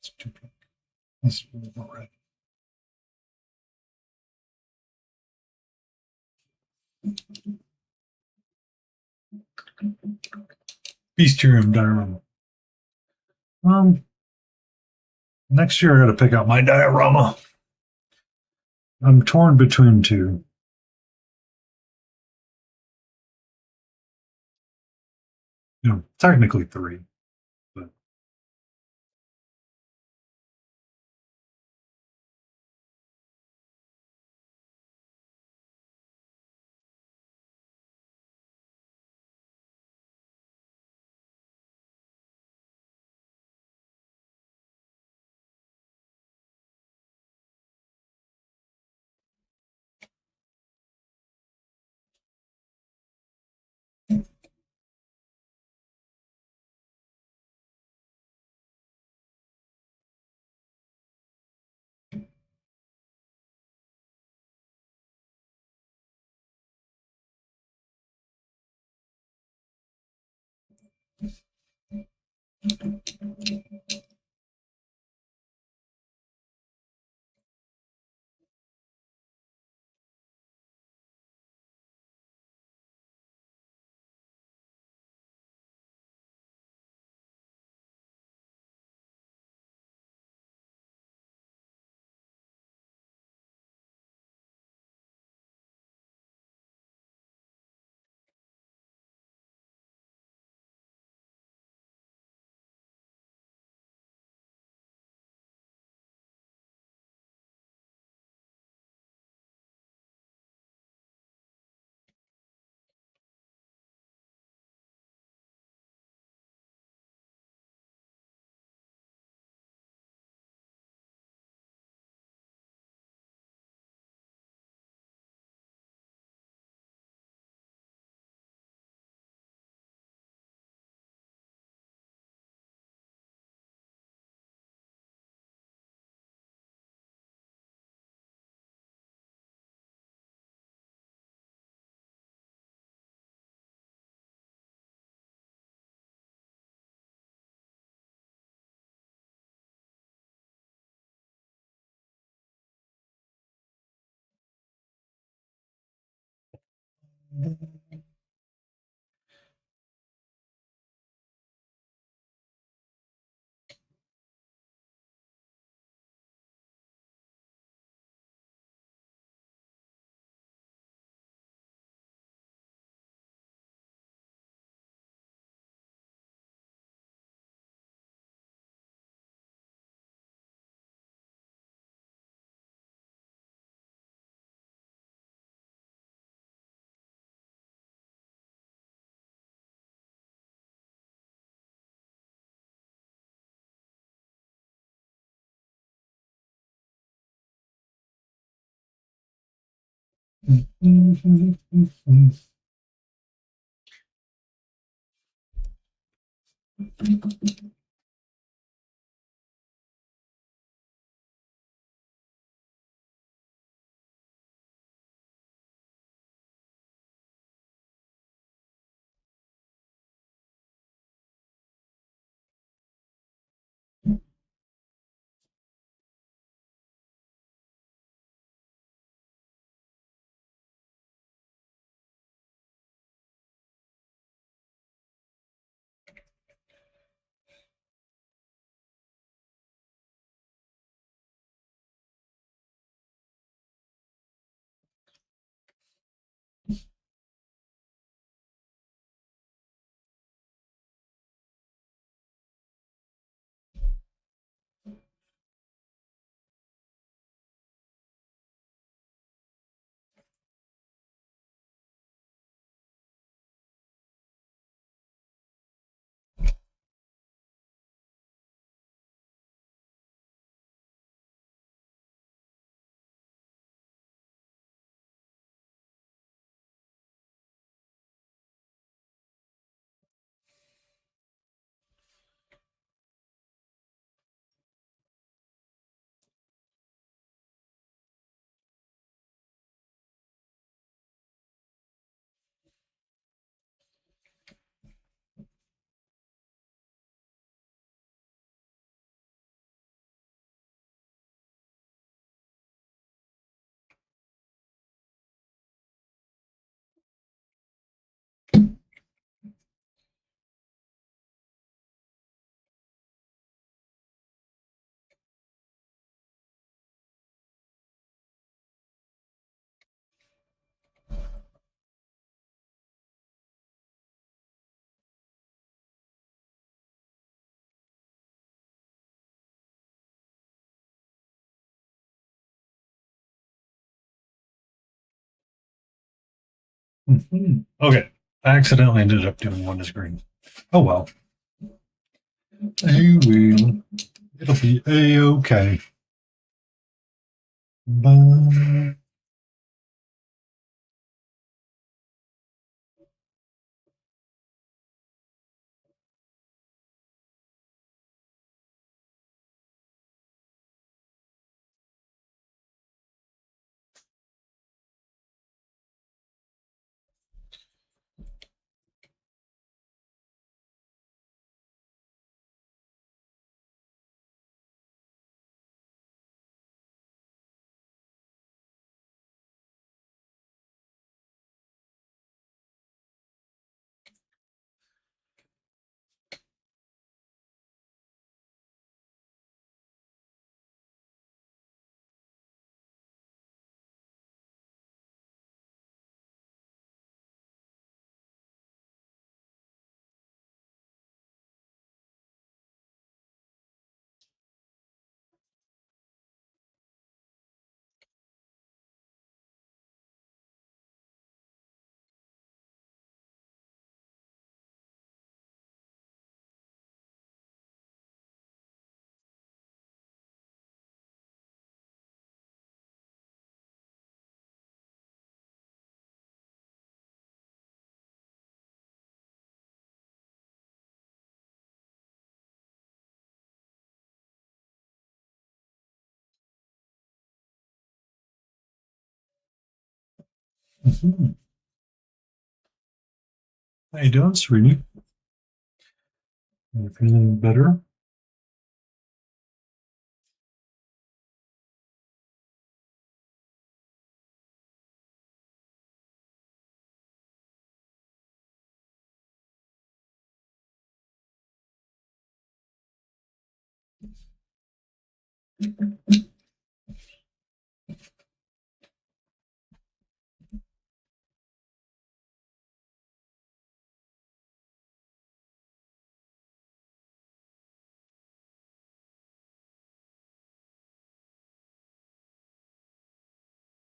It's too big. It's red. Beastium diorama. Next year I got to pick out my diorama. I'm torn between two. Technically three, but Okay. I accidentally ended up doing one as green. Oh well. I will. It'll be a-okay. Bye. Mhm. How you doing, sweetie? You feeling better?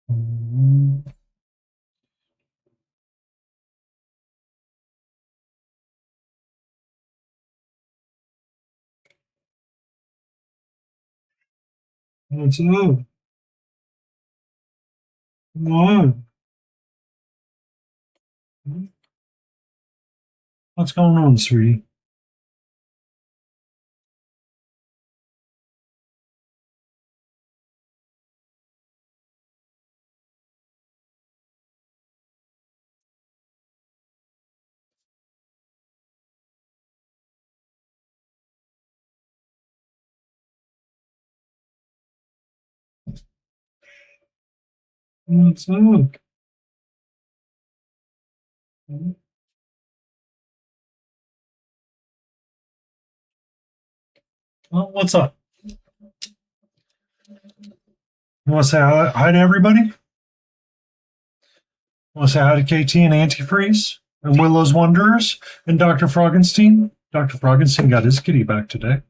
Mhm. What's up? Come on. What's going on, sweetie? What's up? Well, what's up? You want to say hi to everybody? Want to say hi to KT and Antifreeze and Willow's Wanderers and Dr. Froggenstein? Dr. Froggenstein got his kitty back today.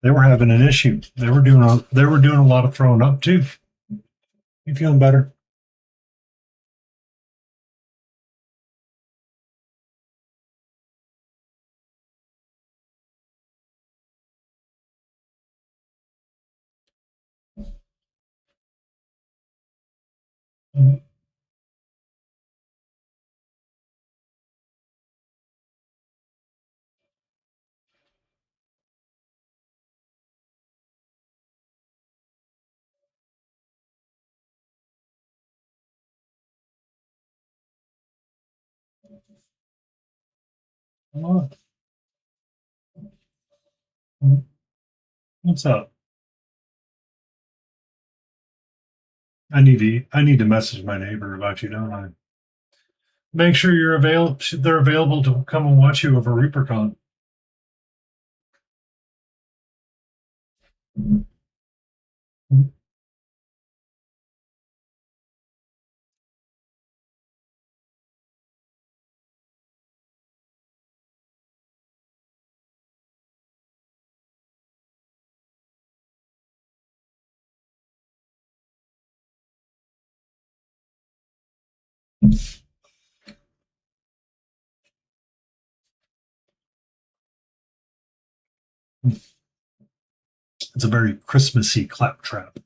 They were having an issue. They were doing a lot of throwing up too. You feeling better? Mhm. What? What's up? I need to message my neighbor about you, don't I? Make sure you're available. They're available to come and watch you over ReaperCon. It's a very Christmassy claptrap.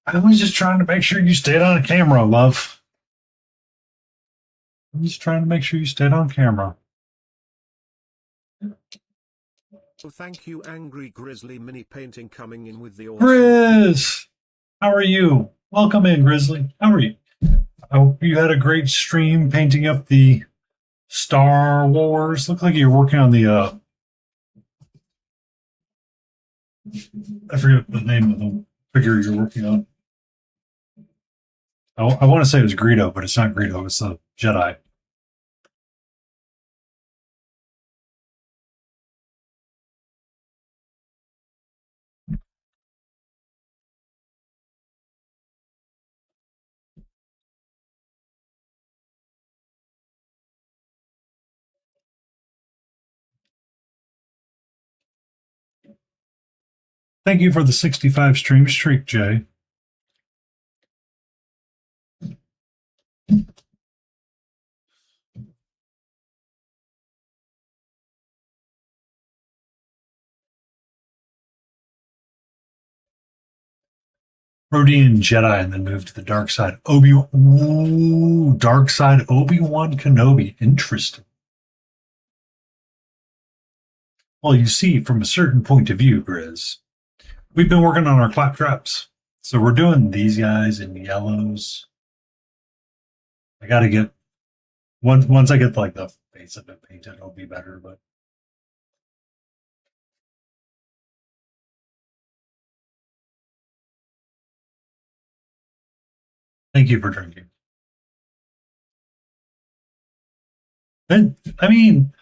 I was just trying to make sure you stayed on camera, love. I'm just trying to make sure you stayed on camera. Oh, thank you, Angry Grizzly Mini Painting, coming in with the awesome. Grizz, how are you? Welcome in, Grizzly. How are you? I hope you had a great stream painting up the Star Wars. Looked like you're working on the I forget the name of the figure you're working on. I want to say it was Greedo, but it's not Greedo. It's the Jedi. Thank you for the 65 stream streak, Jay. Rodian Jedi and then moved to the dark side. Dark side Obi-Wan Kenobi. Interesting. Well, you see, from a certain point of view, Grizz, we've been working on our claptraps. So we're doing these guys in yellows. I got to get once I get like the face of it painted, it'll be better. But thank you for drinking. And I mean,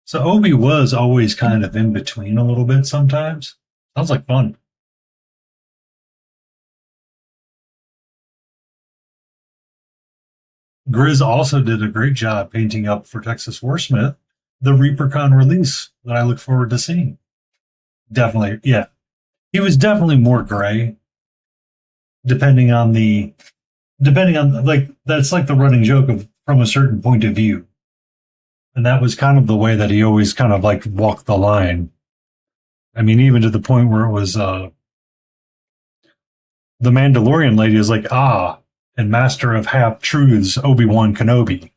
so Obi was always kind of in between a little bit sometimes. Sounds like fun. Grizz also did a great job painting up for Texas Warsmith the ReaperCon release that I look forward to seeing. Definitely, yeah. He was definitely more gray, depending on the depending on like that's like the running joke of from a certain point of view. And that was kind of the way that he always kind of like walked the line. I mean, even to the point where it was the Mandalorian lady is like, ah, and master of half truths, Obi-Wan Kenobi.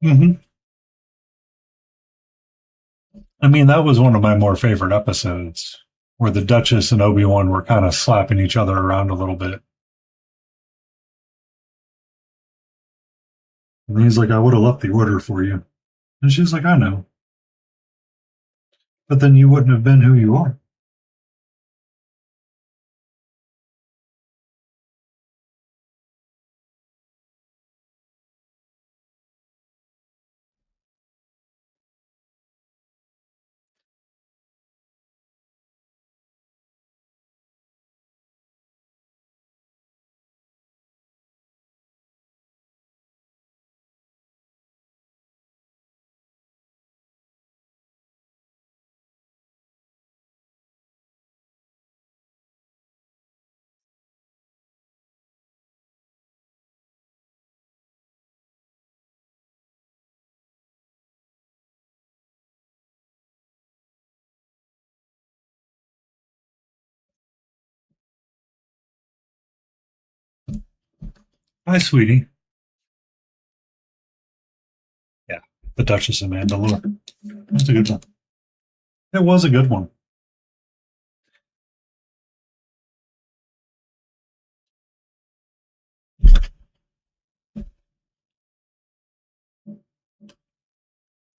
Mm-hmm. I mean, that was one of my more favorite episodes where the Duchess and Obi-Wan were kind of slapping each other around a little bit. And he's like, I would have left the order for you. And she's like, I know. But then you wouldn't have been who you are. Hi, sweetie. Yeah, the Duchess of Mandalore. That's a good one. It was a good one.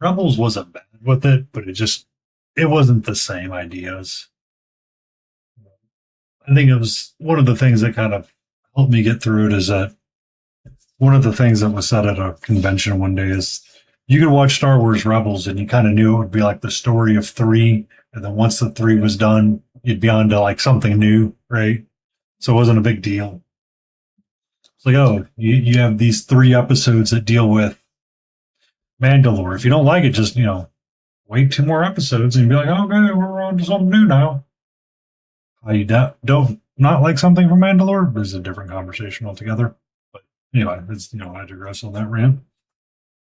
Rebels wasn't bad with it, but it wasn't the same ideas. I think it was one of the things that kind of helped me get through it is that one of the things that was said at a convention one day is you could watch Star Wars Rebels and you kind of knew it would be like the story of three, and then once the three was done, you'd be on to like something new, right? So it wasn't a big deal. It's like, oh, you have these three episodes that deal with Mandalore. If you don't like it, just wait two more episodes and be like, okay, we're on to something new now. How you don't not like something from Mandalore is a different conversation altogether. But anyway, it's I digress on that rant.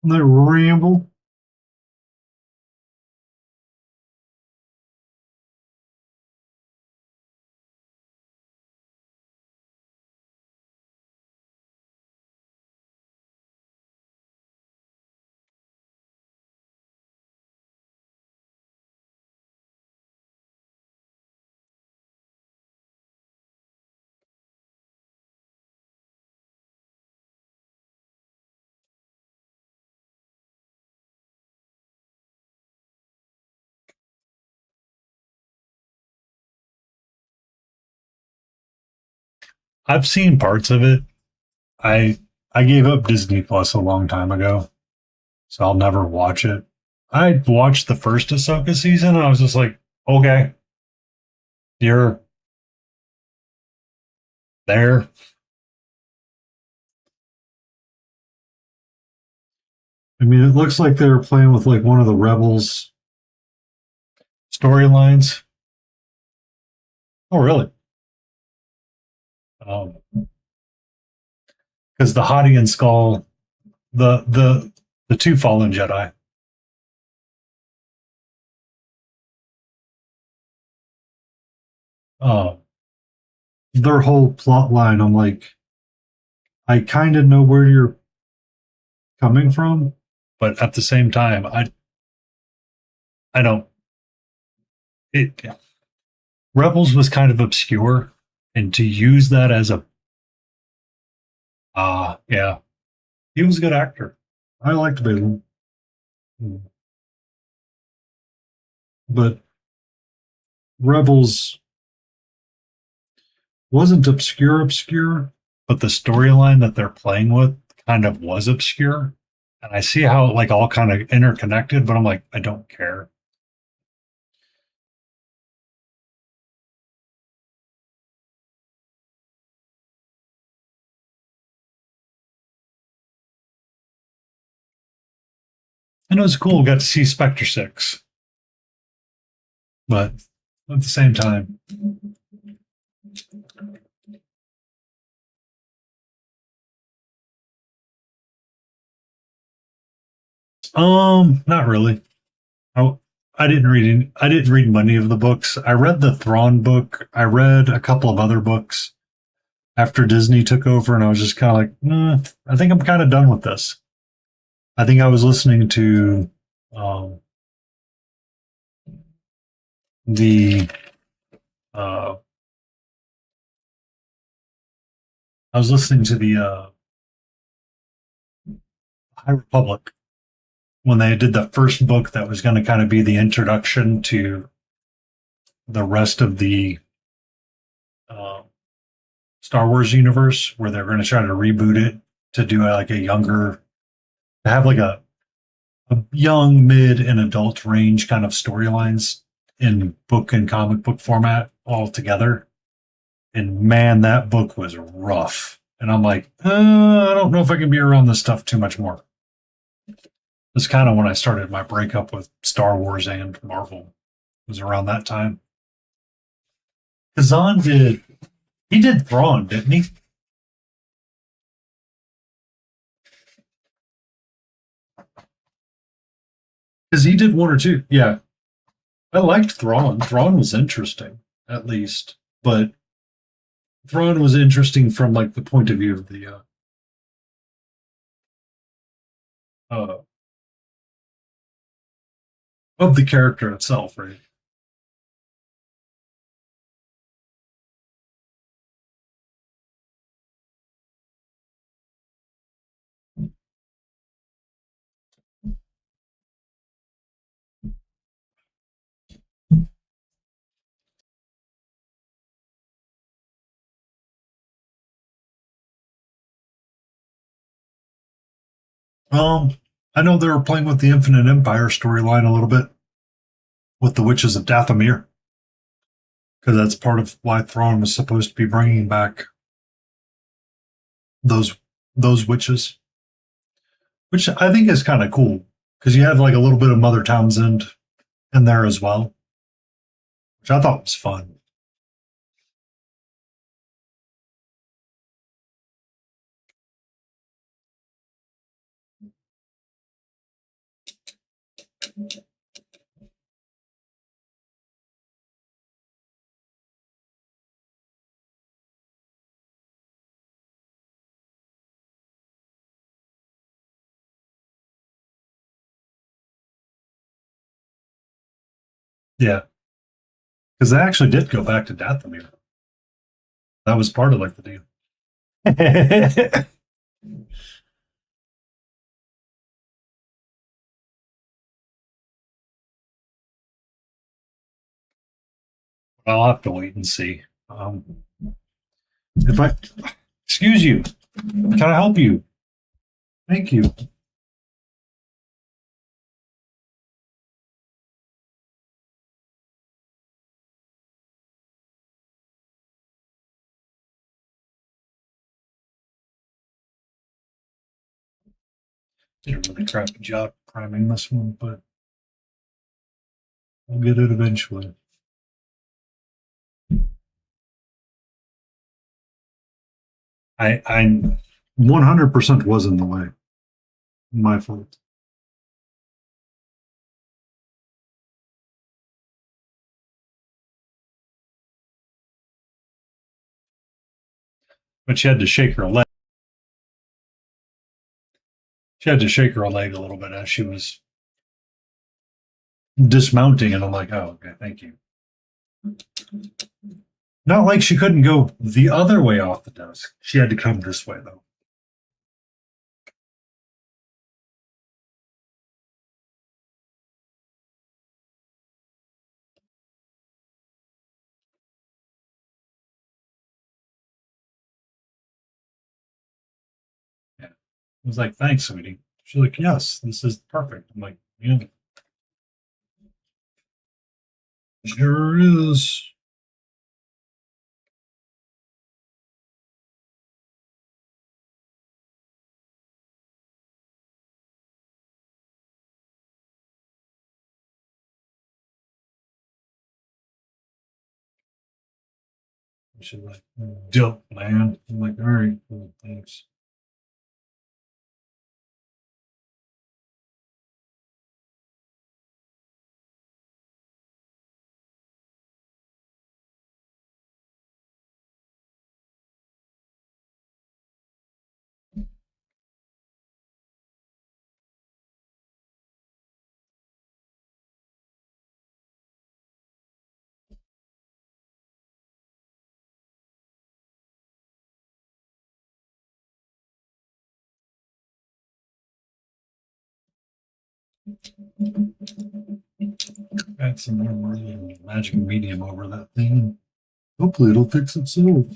On that ramble. I've seen parts of it. I I gave up Disney Plus a long time ago, so I'll never watch it. I watched the first Ahsoka season and I was just like, okay, you're there. I mean, it looks like they were playing with like one of the Rebels storylines. Oh, really? Um, because the Hadi and Skull, the two fallen Jedi. Uh, their whole plot line, I'm like, I kind of know where you're coming from, but at the same time, I don't. It Rebels was kind of obscure, and to use that as a yeah, he was a good actor. I liked Balen, but Rebels wasn't obscure, but the storyline that they're playing with kind of was obscure. And I see how it like all kind of interconnected, but I'm like, I don't care. And it was cool. We got to see Spectre 6, but at the same time, not really. I, I didn't read many of the books. I read the Thrawn book. I read a couple of other books after Disney took over, and I was just kind of like, I think I'm kind of done with this. I think I was listening to um, the uh, I was listening to the High Republic when they did the first book that was going to kind of be the introduction to the rest of the uh, Star Wars universe, where they're going to try to reboot it to do like a younger, to have like a young, mid, and adult range kind of storylines in book and comic book format all together. And man, that book was rough. And I'm like, I don't know if I can be around this stuff too much more. It's kind of when I started my breakup with Star Wars and Marvel. It was around that time. Kazan he did Thrawn, didn't he? Because he did one or two. Yeah, I liked Thrawn. Thrawn was interesting, at least. But Thrawn was interesting from like the point of view uh, of the character itself, right? I know they were playing with the Infinite Empire storyline a little bit with the Witches of Dathomir, because that's part of why Thrawn was supposed to be bringing back those those witches, which I think is kind of cool because you have like a little bit of Mother Townsend in there as well, which I thought was fun. Yeah, because they actually did go back to Dathomir. That was part of like the deal. I'll have to wait and see. If I excuse you, can I help you? Thank you. Did a really crappy job priming this one, but we'll get it eventually. I 100% was in the way. My fault. But she had to shake her leg. She had to shake her leg a little bit as she was dismounting, and I'm like, oh, okay, thank you. Not like she couldn't go the other way off the desk. She had to come this way, though. Yeah. I was like, thanks, sweetie. She's like, yes, this is perfect. I'm like, yeah, sure is. She's like, dope, man. I'm like, all right, cool, thanks. Add some more magic medium over that thing. Hopefully, it'll fix itself.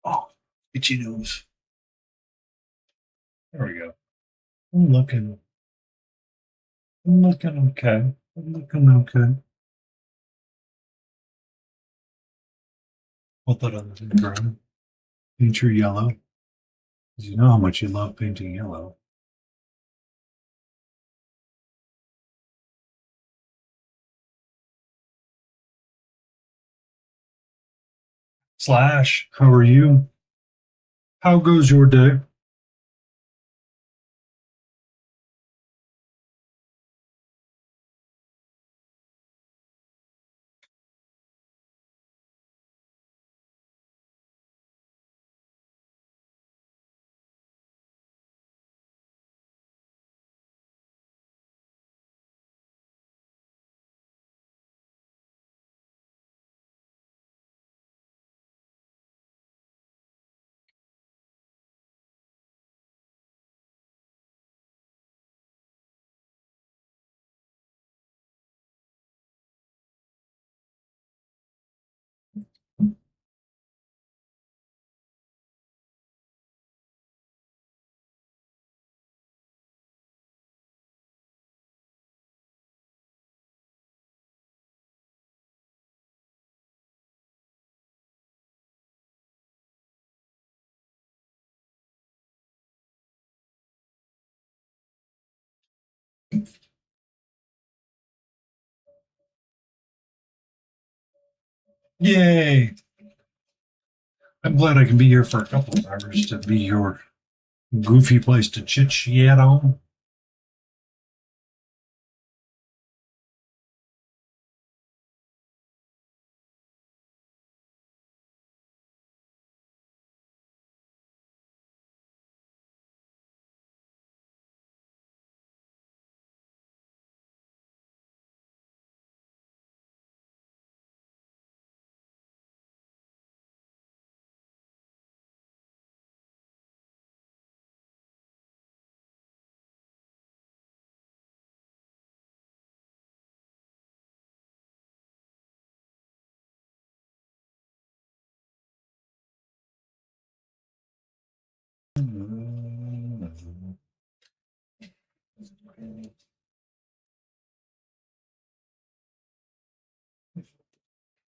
Oh, itchy nose. There we go. I'm looking. I'm looking okay. I'm looking okay. Put that on the ground. Paint your yellow. Because you know how much you love painting yellow. Slash, how are you? How goes your day? Yay! I'm glad I can be here for a couple of hours to be your goofy place to chit chat on.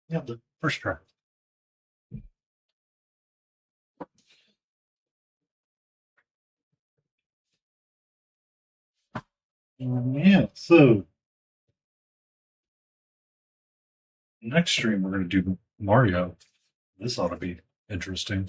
Yeah, the first try. Yeah, so next stream we're going to do Mario. This ought to be interesting.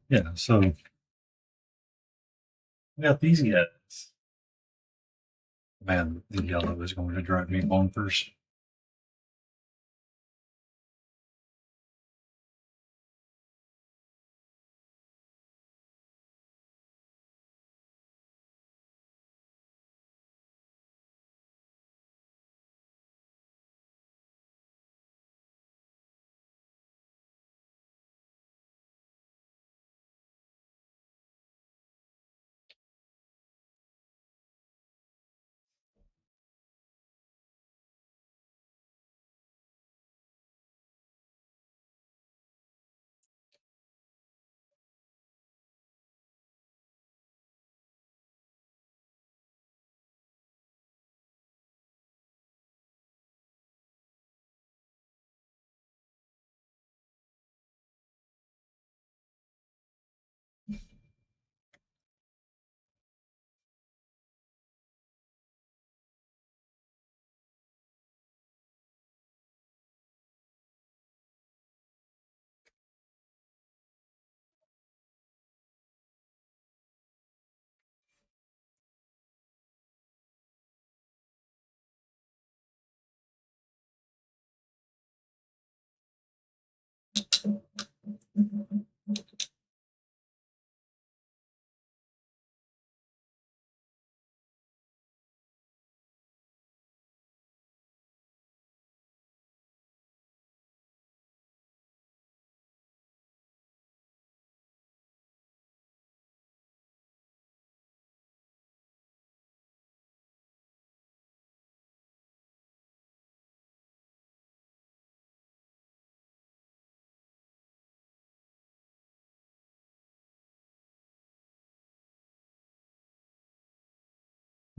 Yeah, so we got these guys. Man, the yellow is going to drive me bonkers.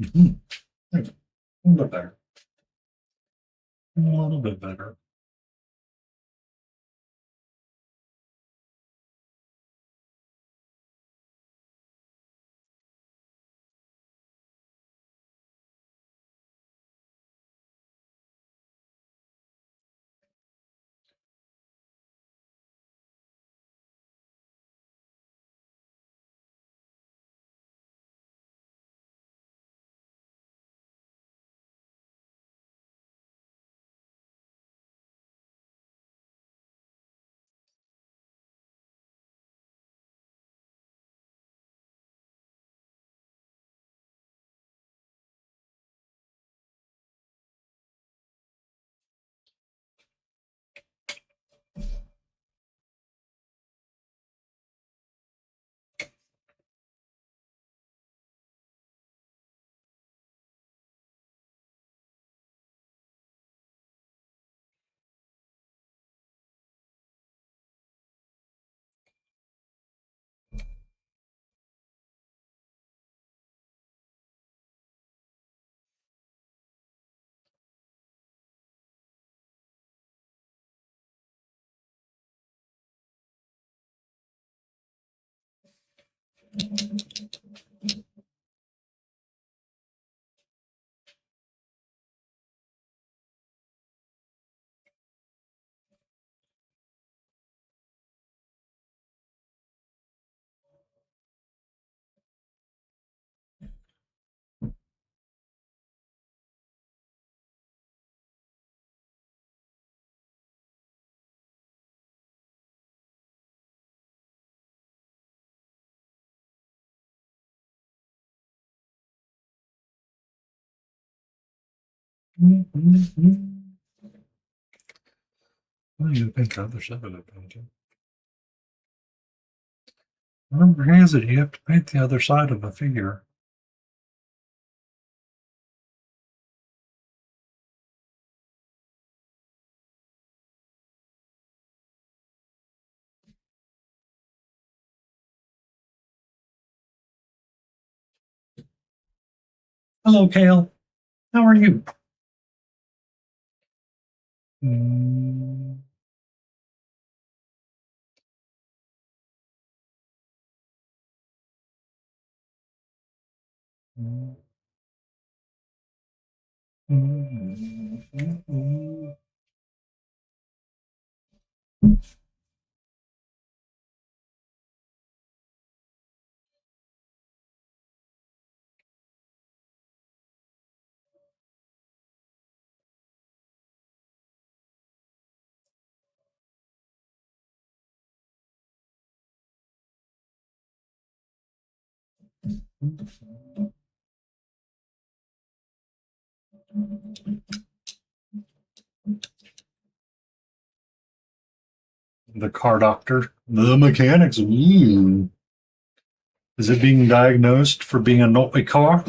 Mhm. A little bit better. A little bit better. I need to paint the other side of the painting. Remember, has it? You have to paint the other side of the figure. Hello, Kale. How are you? Mm, mm, mm. The car doctor. The mechanics. Is it being diagnosed for being a naughty car?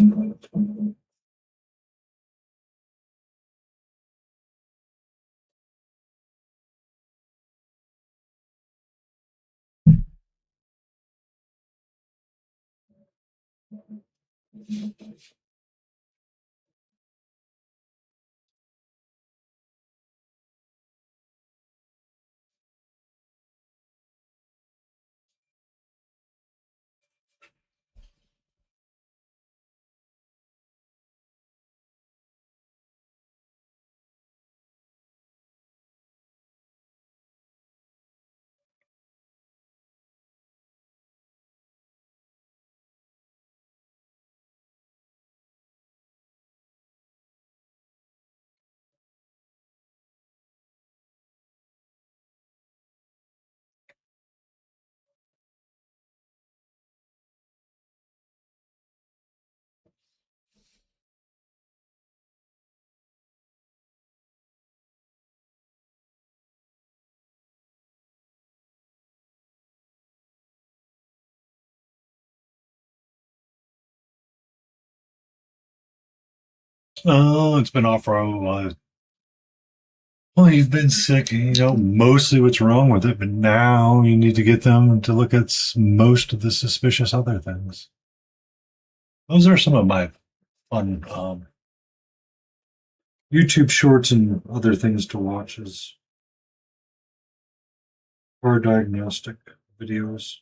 Oh, it's been off for a while. Well, you've been sick. You know mostly what's wrong with it, but now you need to get them to look at most of the suspicious other things. Those are some of my fun YouTube shorts and other things to watch as car diagnostic videos.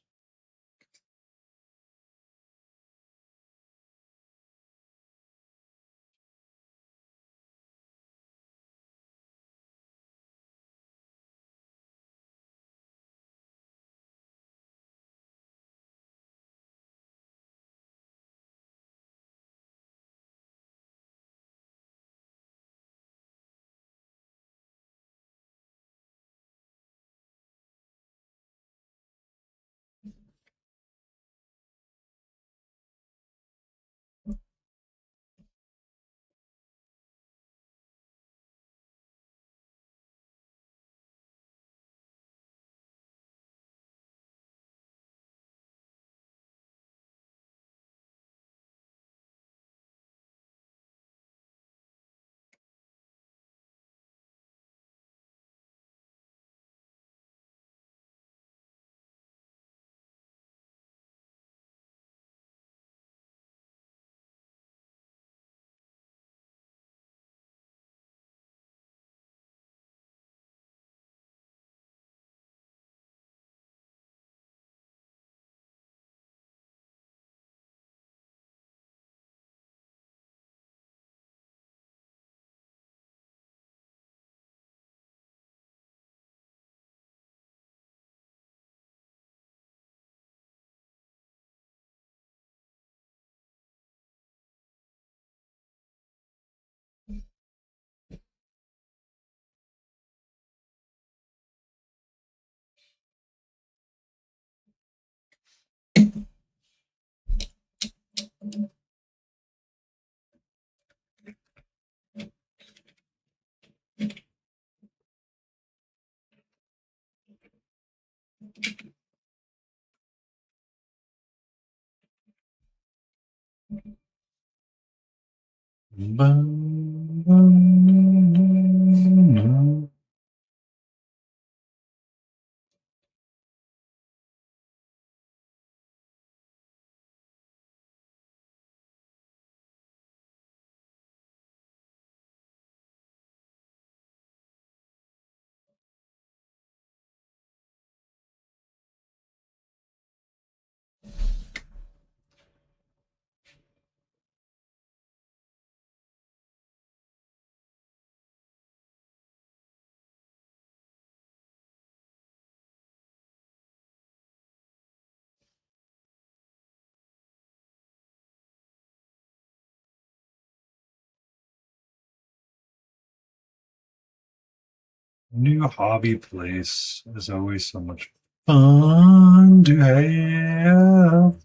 New hobby place is always so much fun to have.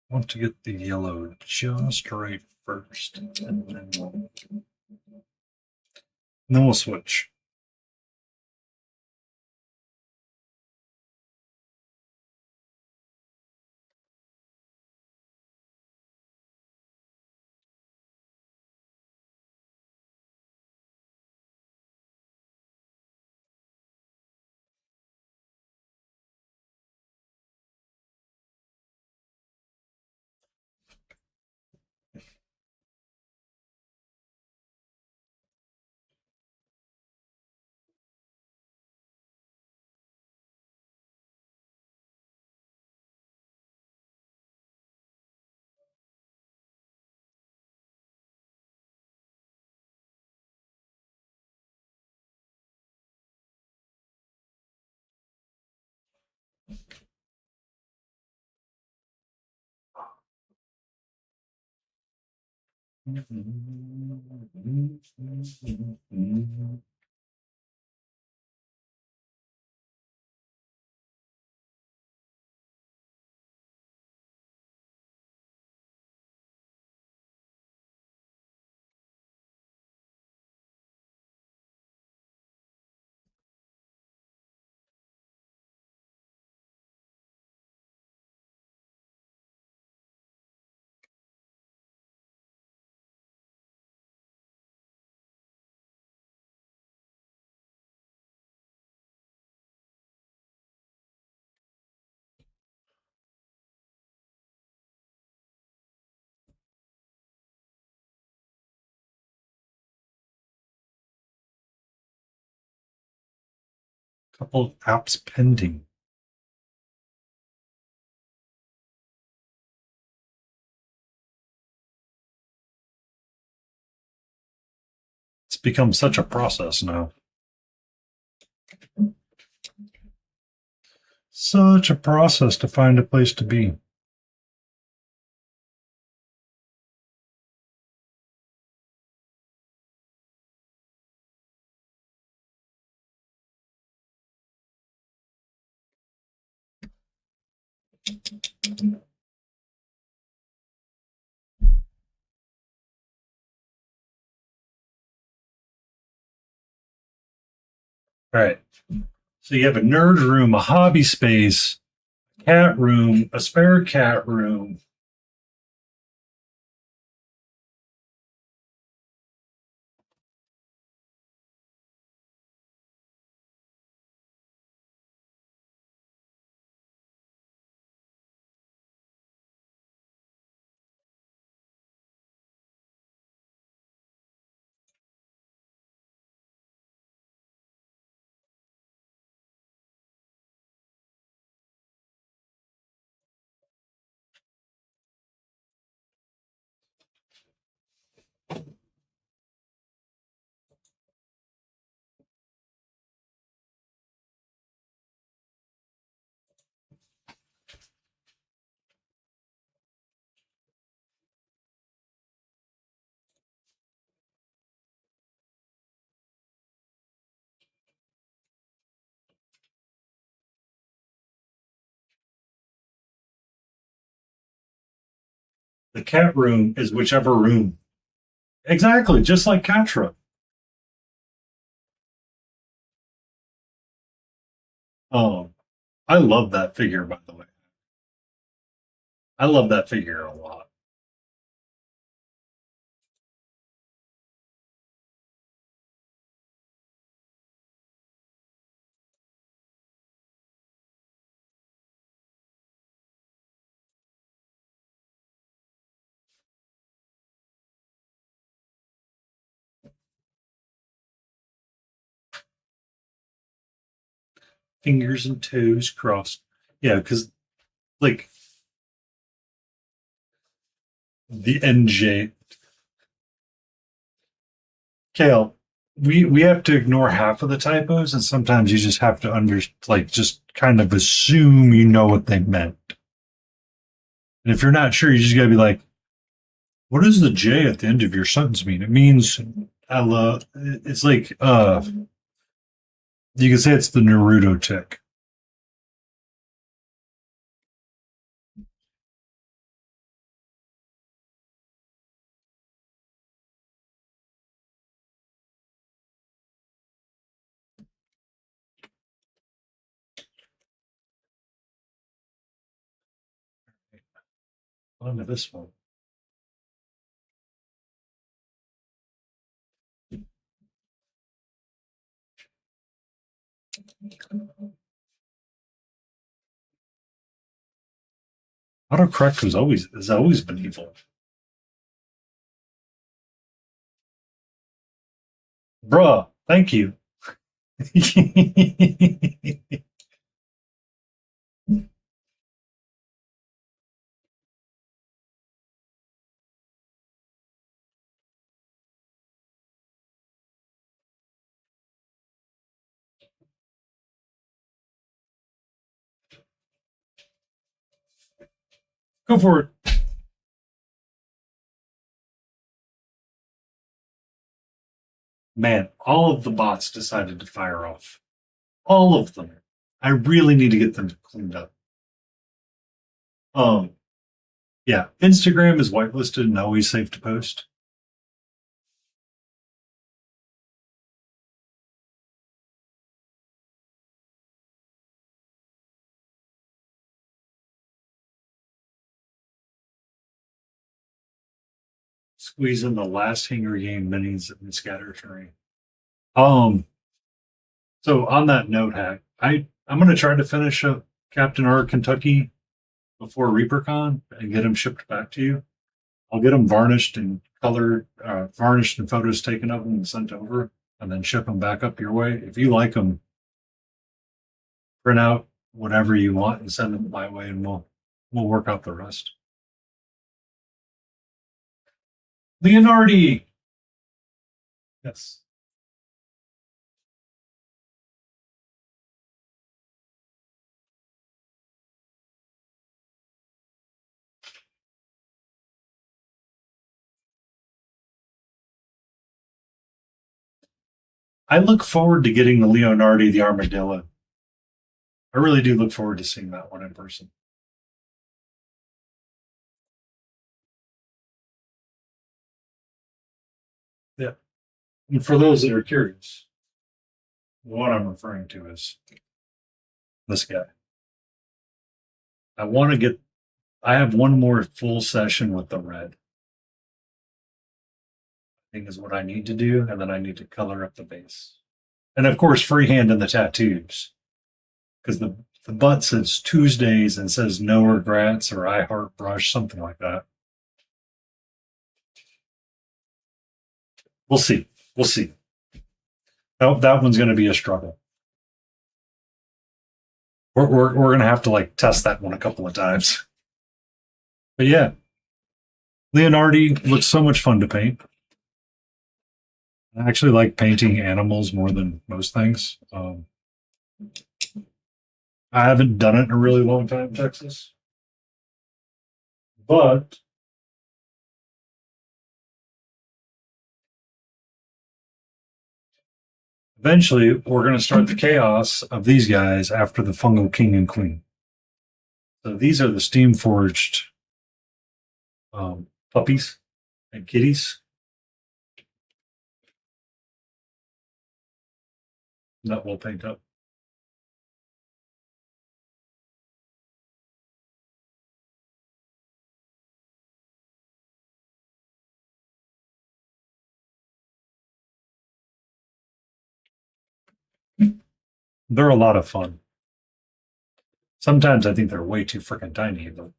Want to get the yellow just right first, and then we'll switch. Couple of apps pending. It's become such a process now. Such a process to find a place to be. All right. So you have a nerd room, a hobby space, a cat room, a spare cat room. The cat room is whichever room. Exactly, just like Katra. Oh, I love that figure, by the way. I love that figure a lot. Fingers and toes crossed. Yeah, because like the NJ Kale, we have to ignore half of the typos, and sometimes you just have to just kind of assume you know what they meant. And if you're not sure, you just gotta be like, "What does the J at the end of your sentence mean?" It means I love. It's like you can say it's the Naruto tick. On to this one. Autocorrect has always been evil. Bruh, thank you. Go for it. Man, all of the bots decided to fire off. All of them. I really need to get them cleaned up. Um, yeah, Instagram is whitelisted and always safe to post. Squeeze in the last Hunger Game minis in scatter terrain. Um, so on that note, Hack, I'm gonna try to finish up Captain R Kentucky before ReaperCon and get them shipped back to you. I'll get them varnished and colored, varnished and photos taken of them and sent over, and then ship them back up your way. If you like them, print out whatever you want and send them my way, and we'll work out the rest. Leonardi, yes, I look forward to getting the Leonardi, the armadillo. I really do look forward to seeing that one in person. Yeah, and for those that are curious, what I'm referring to is this guy. I want to get. I have one more full session with the red. I think is what I need to do, and then I need to color up the base, and of course freehand in the tattoos because the butt says Tuesdays and says no regrets or I heart brush, something like that. We'll see. We'll see. That one's going to be a struggle. We're going to have to like test that one a couple of times. But yeah, Leonardi looks so much fun to paint. I actually like painting animals more than most things. I haven't done it in a really long time, Texas, but eventually we're going to start the chaos of these guys after the fungal king and queen. So these are the steam forged puppies and kitties that we'll paint up. They're a lot of fun. Sometimes I think they're way too freaking tiny, but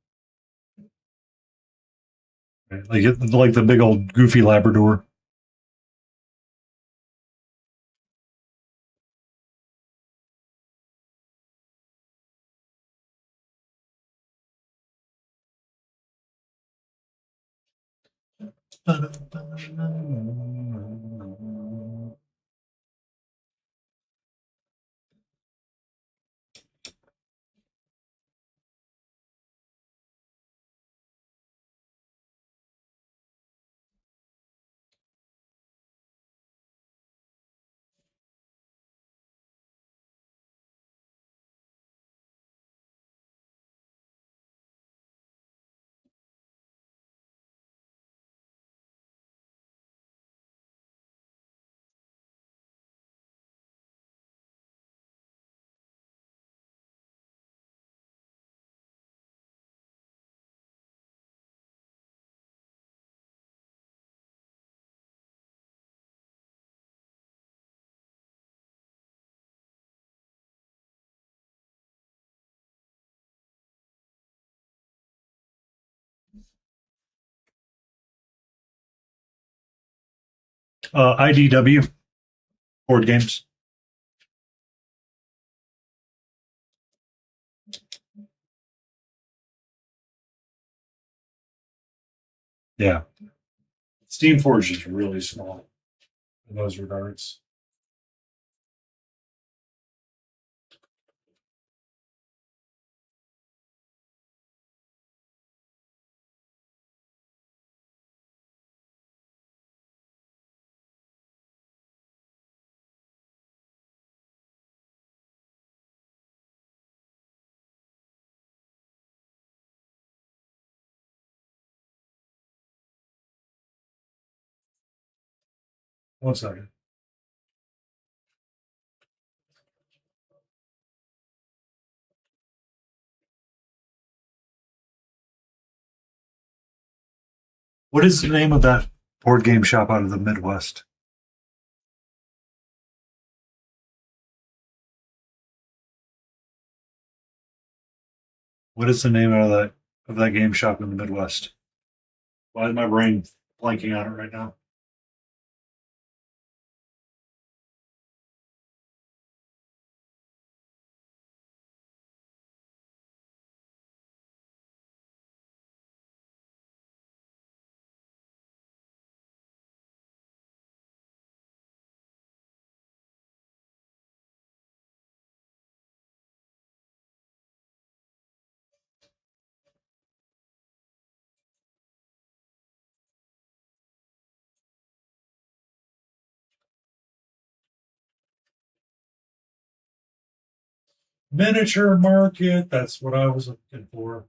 like the big old goofy Labrador. IDW board games. Yeah, Steam Forge is really small in those regards. One second. What is the name of that board game shop out of the Midwest? What is the name of that game shop in the Midwest? Why is my brain blanking on it right now? Miniature Market. That's what I was looking for.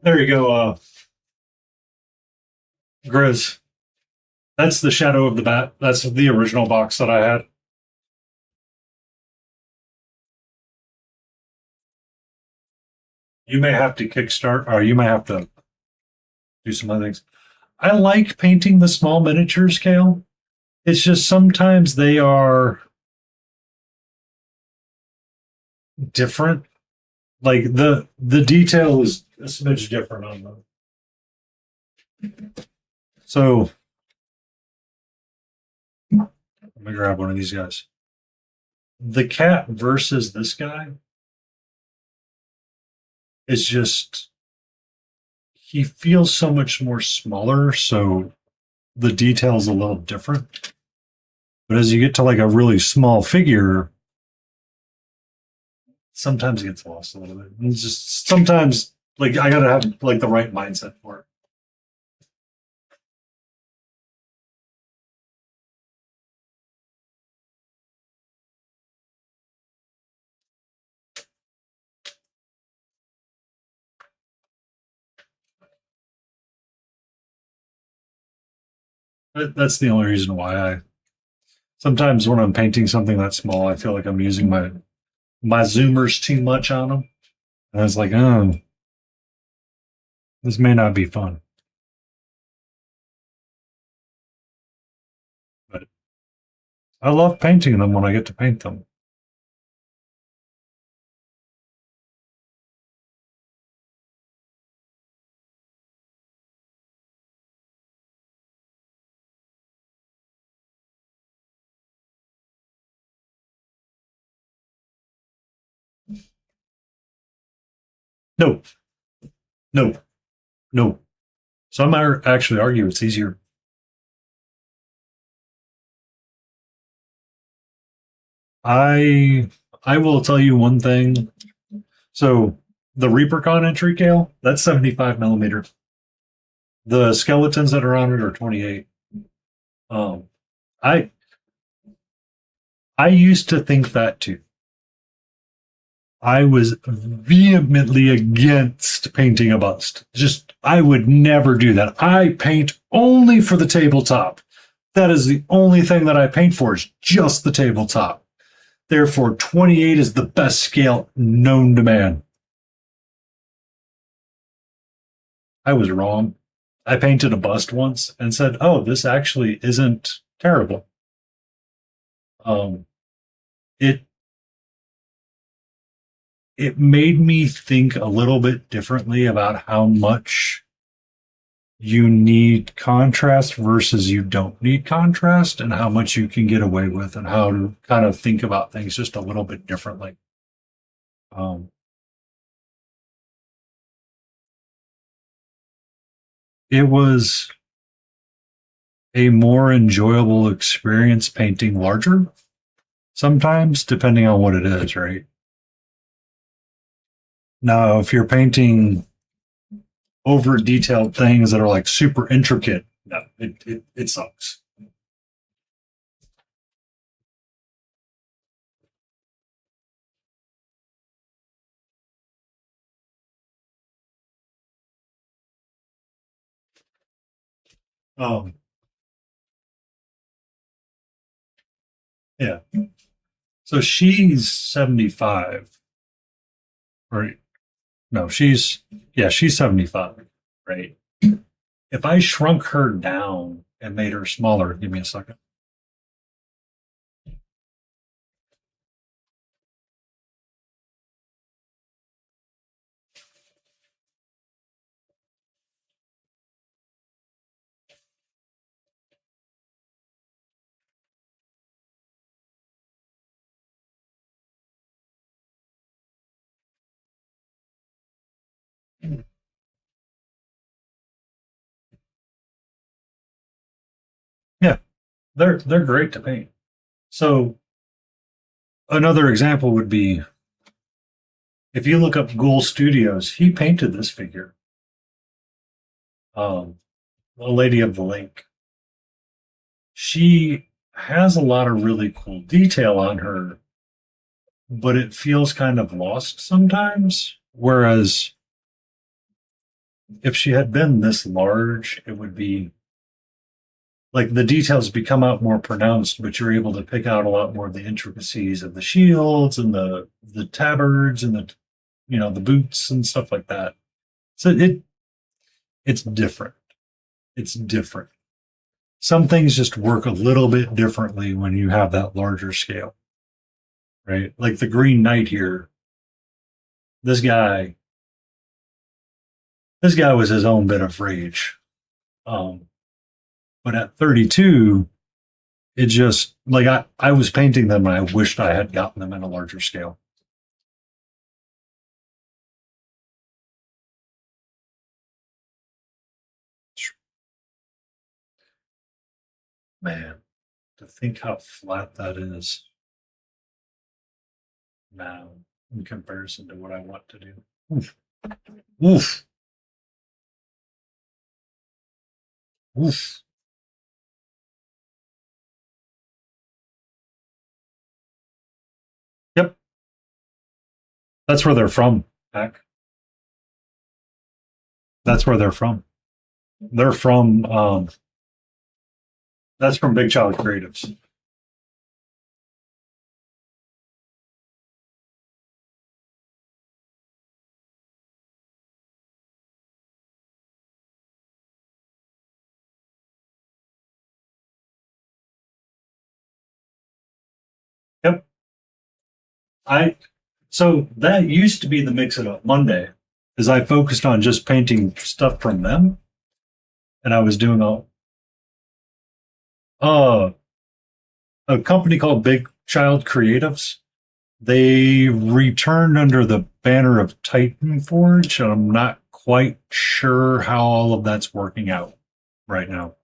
There you go, Grizz. That's the Shadow of the Bat. That's the original box that I had. You may have to kickstart, or you may have to do some other things. I like painting the small miniature scale. It's just sometimes they are different. Like the detail is a smidge different on them. So let me grab one of these guys. The cat versus this guy is just he feels so much more smaller, so the detail is a little different. But as you get to like a really small figure, sometimes it gets lost a little bit. It's just sometimes Like I gotta have like the right mindset for it. That's the only reason why I sometimes when I'm painting something that small, I feel like I'm using my zoomers too much on them. And I was like, oh, this may not be fun. But I love painting them when I get to paint them. No, no, no. Some are actually argue it's easier. I I will tell you one thing. So the Reapercon entry scale, that's 75 millimeter. The skeletons that are on it are 28. Um, I I used to think that too. I was vehemently against painting a bust. Just I would never do that. I paint only for the tabletop. That is the only thing that I paint for is just the tabletop. Therefore, 28 is the best scale known to man. I was wrong. I painted a bust once and said, "Oh, this actually isn't terrible." Um, it it made me think a little bit differently about how much you need contrast versus you don't need contrast, and how much you can get away with, and how to kind of think about things just a little bit differently. Um, it was a more enjoyable experience painting larger sometimes, depending on what it is, right? Now, if you're painting over detailed things that are like super intricate, no, it sucks. Um, yeah. So she's 75, right? No, she's 75, right? If I shrunk her down and made her smaller, give me a second. Yeah, they're great to paint. So another example would be if you look up Ghoul Studios, he painted this figure, um, the Lady of the Lake. She has a lot of really cool detail on her, but it feels kind of lost sometimes. Whereas if she had been this large, it would be like the details become out more pronounced, but you're able to pick out a lot more of the intricacies of the shields and the tabards and the the boots and stuff like that. So it's different. It's different. Some things just work a little bit differently when you have that larger scale, right? Like the Green Knight here. This guy, this guy was his own bit of rage. Um, but at 32, it just like I was painting them and I wished I had gotten them in a larger scale. Man, to think how flat that is now in comparison to what I want to do. Oof. Oof. Oof. Yep. That's where they're from, Heck. That's where they're from. They're from, that's from Big Child Creatives. Yep. I So that used to be the Mix It Up Monday, because I focused on just painting stuff from them, and I was doing uh, a company called Big Child Creatives. They returned under the banner of Titan Forge, and I'm not quite sure how all of that's working out right now.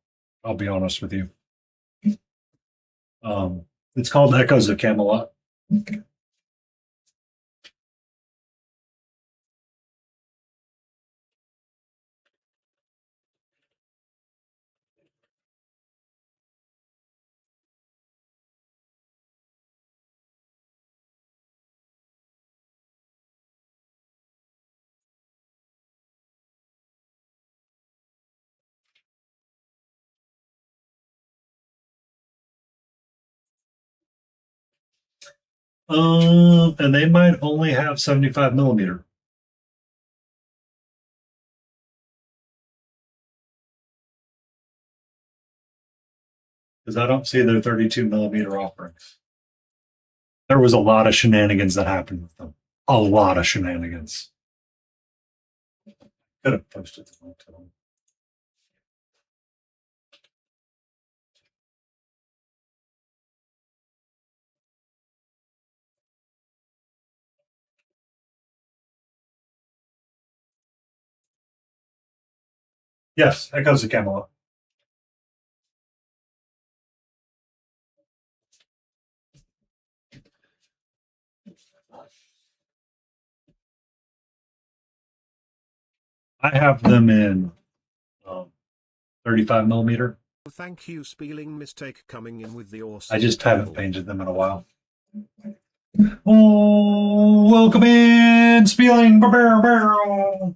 I'll be honest with you. Um, it's called Echoes of Camelot. And they might only have 75 millimeter, because I don't see their 32 millimeter offerings. There was a lot of shenanigans that happened with them. A lot of shenanigans. Could have posted the link to them. Yes, Echoes of Camelot. I have them in 35 millimeter. Thank you, spelling mistake coming in with the I awesome just haven't people. painted them in a while. Oh, welcome in, Spieling Barrel.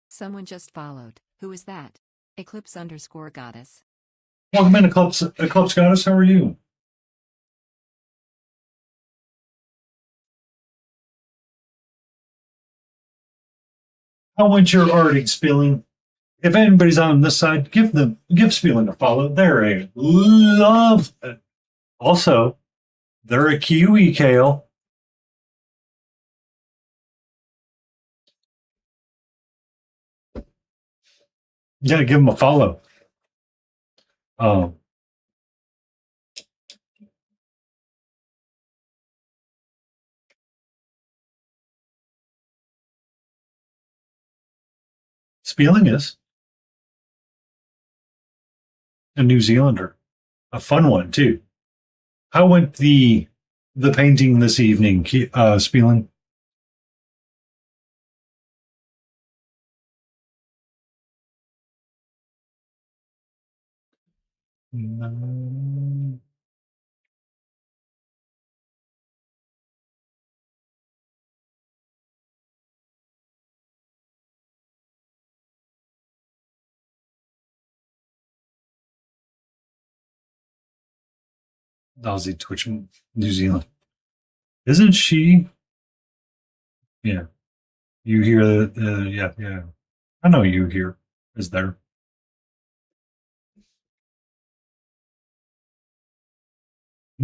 Someone just followed. Who is that? Eclipse_goddess. Welcome in, Eclipse Goddess. How are you? How went your arting, Spieling? If anybody's on this side, give Spieling a follow. They're a love. Also, they're a Kiwi Kale. Yeah, give them a follow. Um, Spieling is a New Zealander, a fun one too. How went the painting this evening, Spieling? Aussie Twitch, New Zealand. Isn't she? Yeah, you hear yeah, yeah. I know you here is there.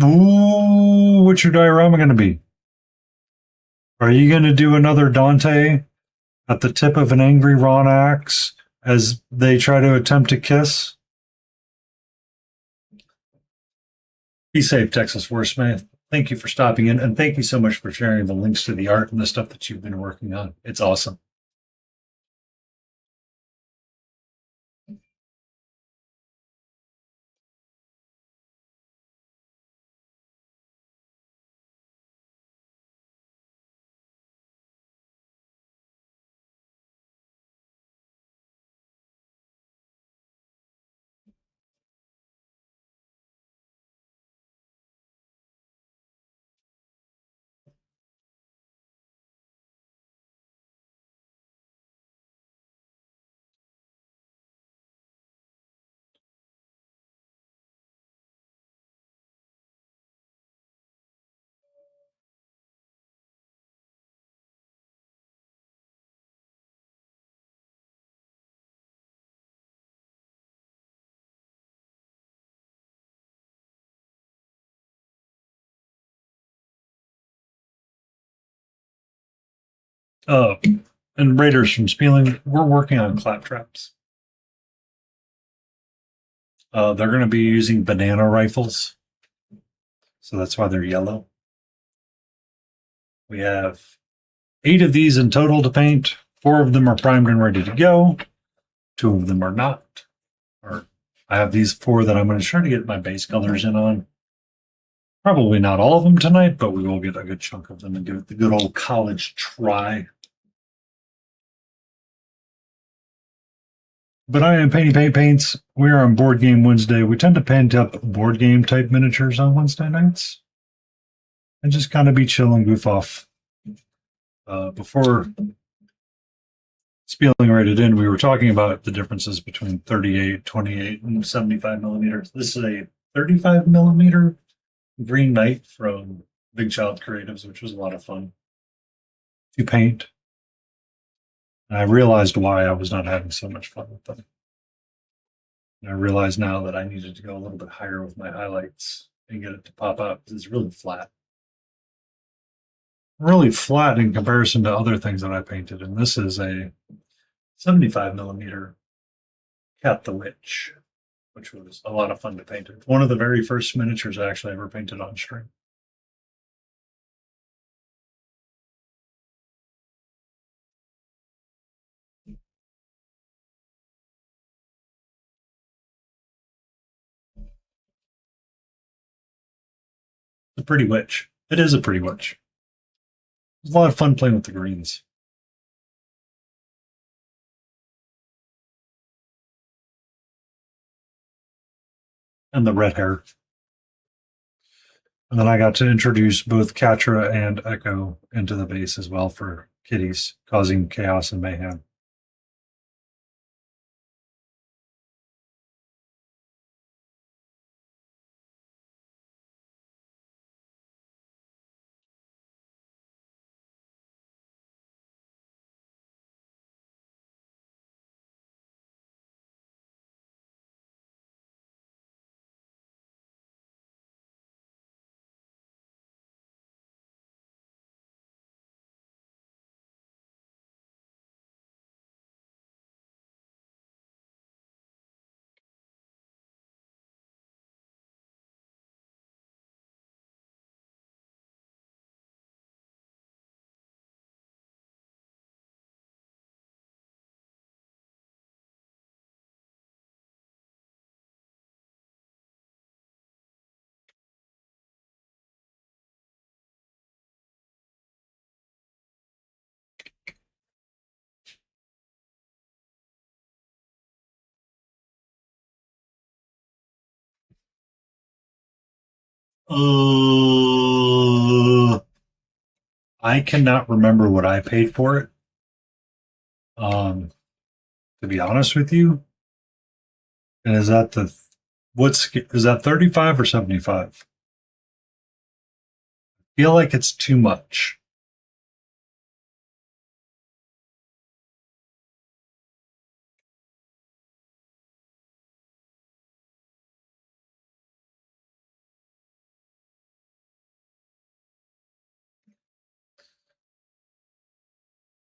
Ooh, what's your diorama going to be? Are you going to do another Dante at the tip of an angry Ron axe as they try to attempt to kiss? Be safe, Texas Wordsmith. Thank you for stopping in, and thank you so much for sharing the links to the art and the stuff that you've been working on. It's awesome. Uh, and Raiders from Spieling, we're working on claptraps. They're going to be using banana rifles, so that's why they're yellow. We have 8 of these in total to paint. 4 of them are primed and ready to go. 2 of them are not. Or I have these 4 that I'm going to try to get my base colors in on. Probably not all of them tonight, but we will get a good chunk of them and give it the good old college try. But I am Painty Paints. We are on Board Game Wednesday. We tend to paint up board game type miniatures on Wednesday nights and just kind of be chill and goof off. Before Spieling rated in, we were talking about the differences between 38, 28, and 75 millimeters. This is a 35 millimeter Green Knight from Big Child Creatives, which was a lot of fun to paint. And I realized why I was not having so much fun with them. And I realize now that I needed to go a little bit higher with my highlights and get it to pop out because it's really flat. Really flat in comparison to other things that I painted. And this is a 75 millimeter Cat the Witch, which was a lot of fun to paint. It's one of the very first miniatures I actually ever painted on stream. It's a pretty witch. It is a pretty witch. It's a lot of fun playing with the greens. And the red hair. And then I got to introduce both Catra and Echo into the base as well for kitties, causing chaos and mayhem. I cannot remember what I paid for it. To be honest with you, and is that is that 35 or 75? I feel like it's too much.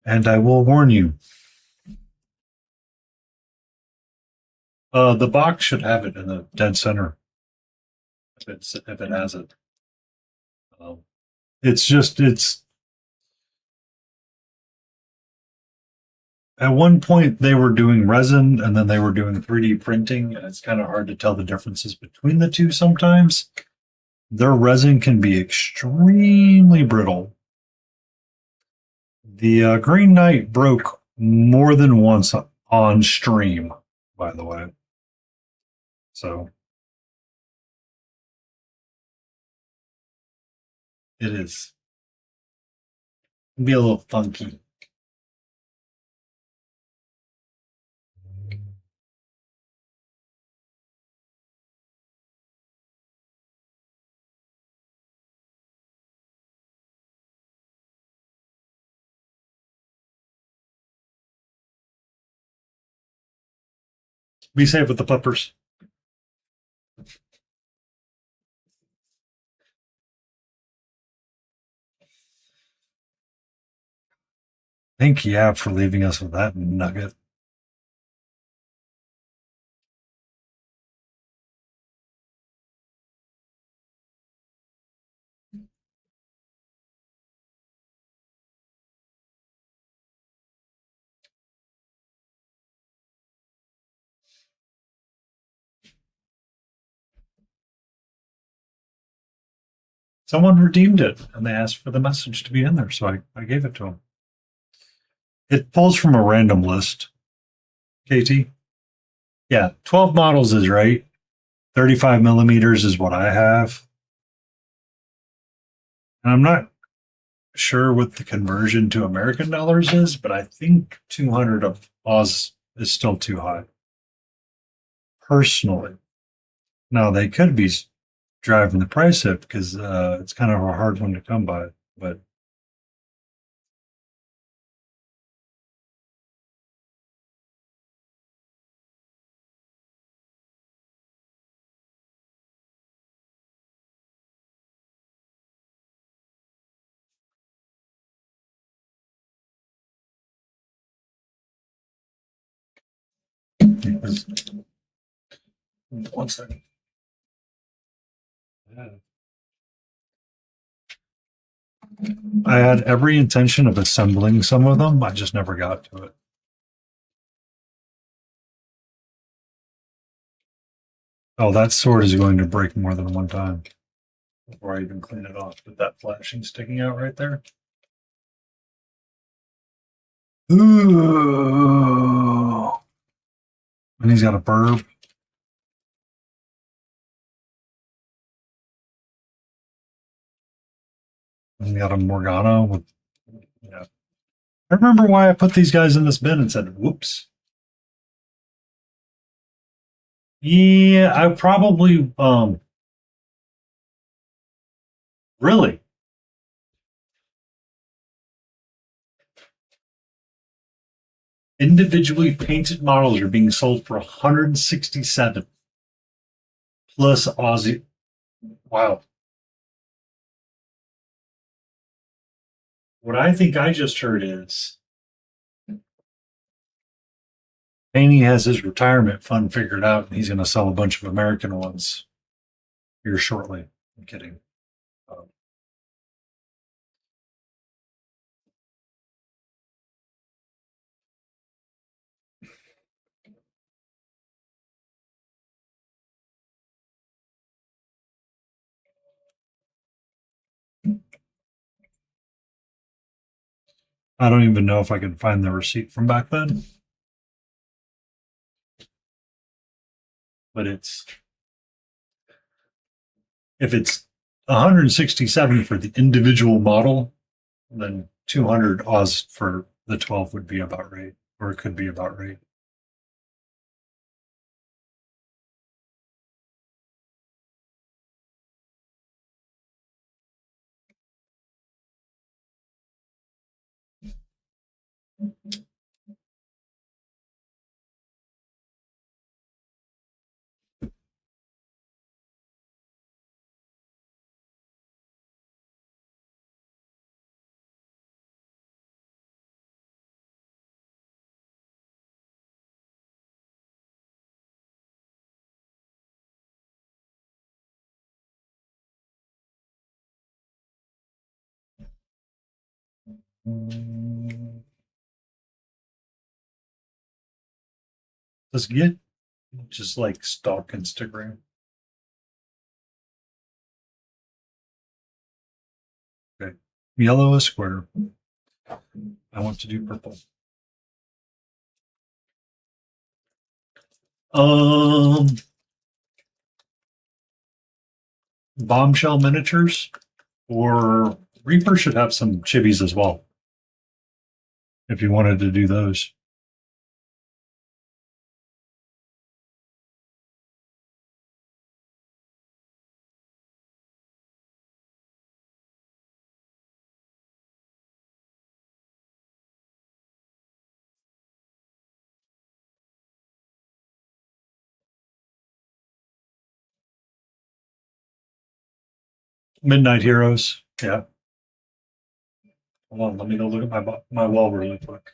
And I will warn you, the box should have it in the dead center if it has it. Um, it's at one point they were doing resin and then they were doing 3D printing, and it's kind of hard to tell the differences between the two sometimes. Their resin can be extremely brittle. The Green Knight broke more than once on stream, by the way. So it is. It can be a little funky. Be safe with the puppers. Thank you for leaving us with that nugget. Someone redeemed it and they asked for the message to be in there, so I gave it to them. It pulls from a random list. KT? Yeah, 12 models is right. 35 millimeters is what I have. And I'm not sure what the conversion to American dollars is, but I think 200 of Oz is still too high. Personally. Now, they could be driving the price up because it's kind of a hard one to come by, but one second. Yeah. I had every intention of assembling some of them. I just never got to it. Oh, that sword is going to break more than one time before I even clean it off. With that flashing sticking out right there. Ooh. And he's got a burb. And he got a Morgana with. Yeah. I remember why I put these guys in this bin and said, whoops. Yeah, I probably really individually painted models are being sold for 167 plus Aussie. Wow. What I think I just heard is Haney has his retirement fund figured out and he's going to sell a bunch of American ones here shortly. I'm kidding. Um, I don't even know if I can find the receipt from back then, but it's if it's 167 for the individual model, then 200 Oz for the 12 would be about right, or it could be about right. Does get just like stalk Instagram? Okay. Yellow is square. I want to do purple. Um, Bombshell miniatures or Reaper should have some chibis as well. If you wanted to do those. Midnight Heroes. Yeah. Hold on, let me go look at my well really quick.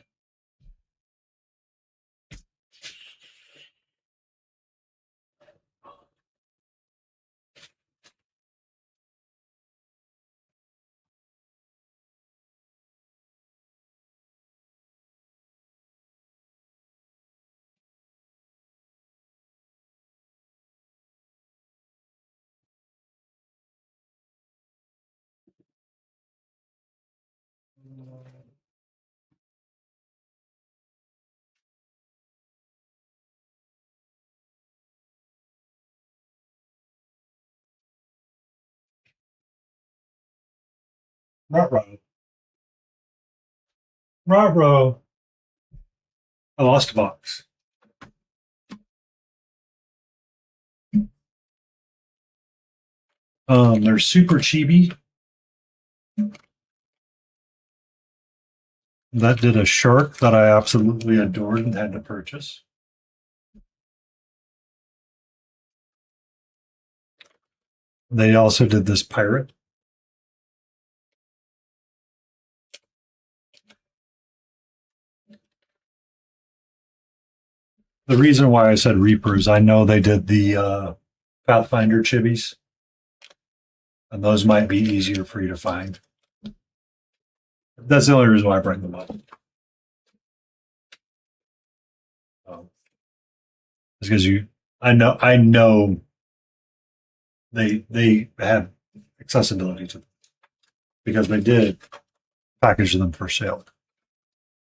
Ruh-roh. Ruh-roh. I lost a box. There's Super Chibi. That did a shark that I absolutely adored and had to purchase. They also did this pirate. The reason why I said Reaper is I know they did the Pathfinder chibis, and those might be easier for you to find. That's the only reason why I bring them up. Is because I know they have accessibility to them because they did package them for sale.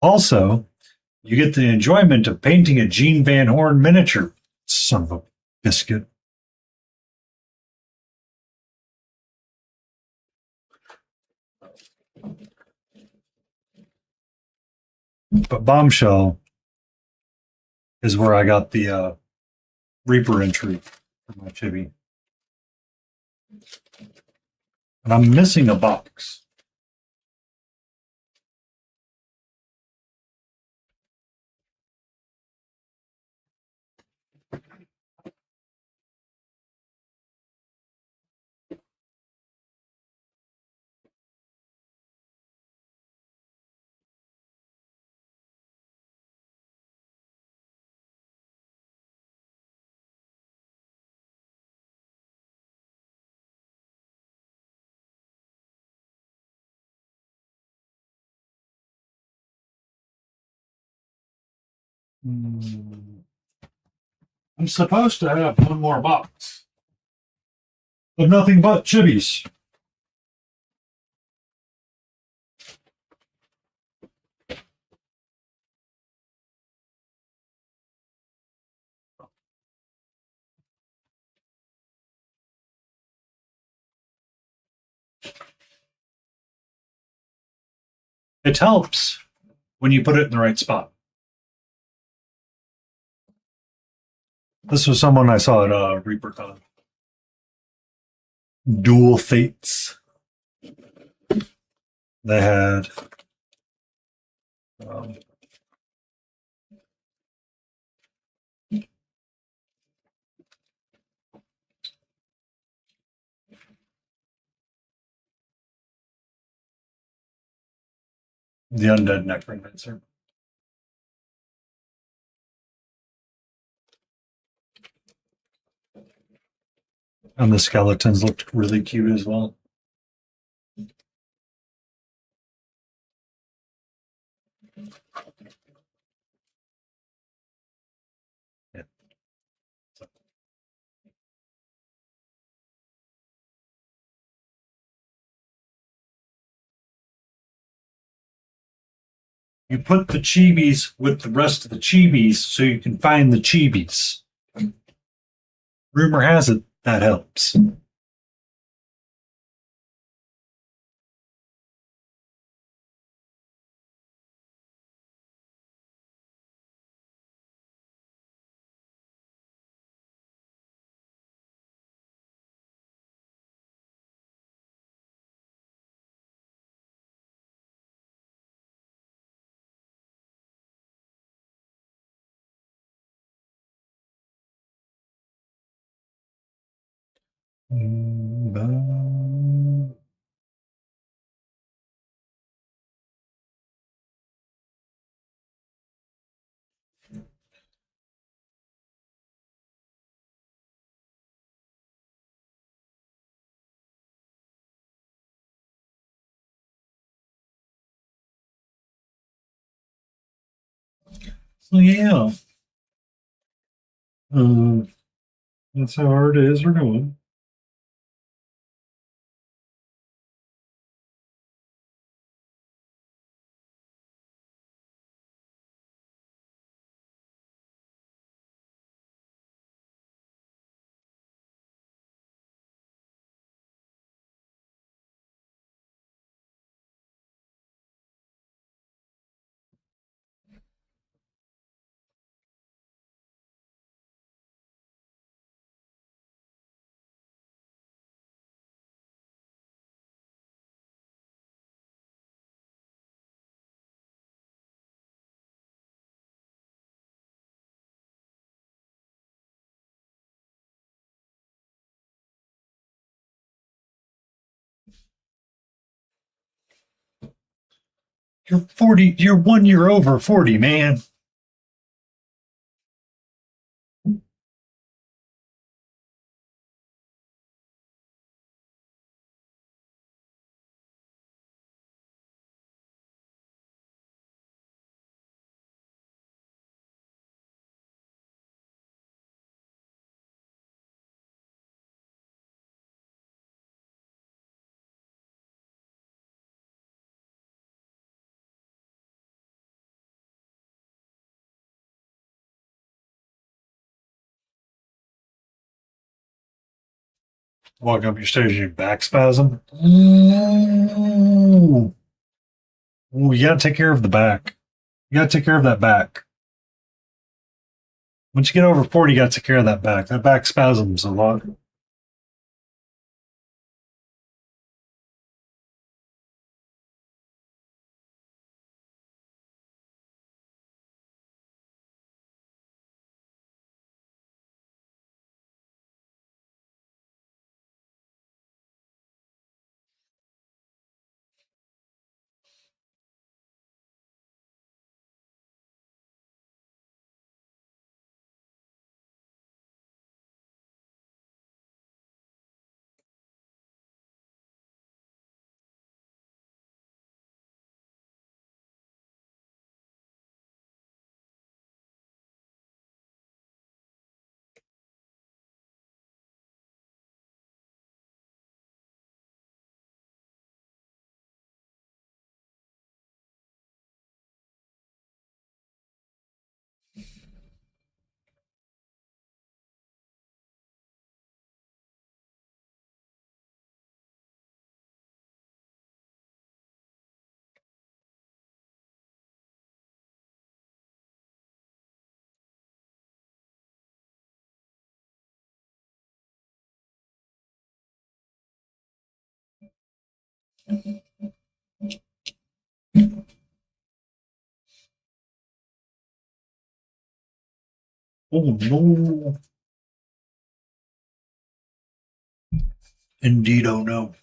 Also, you get the enjoyment of painting a Gene Van Horn miniature. Son of a biscuit. But Bombshell is where I got the Reaper entry for my chibi. And I'm missing a box. I'm supposed to have one more box of nothing but chibis. It helps when you put it in the right spot. This was someone I saw at ReaperCon. Dual Fates. They had um, the Undead Necromancer. And the skeletons looked really cute as well. Yeah. You put the chibis with the rest of the chibis so you can find the chibis. Rumor has it that helps. So yeah, um, that's how hard it is we're doing. You're 40. You're 1 year over 40, man. Walking up your stairs, your back spasm. Ooh. Ooh, you gotta take care of the back. You gotta take care of that back. Once you get over 40, you gotta take care of that back. That back spasms a lot. Oh no. Indeed, oh no.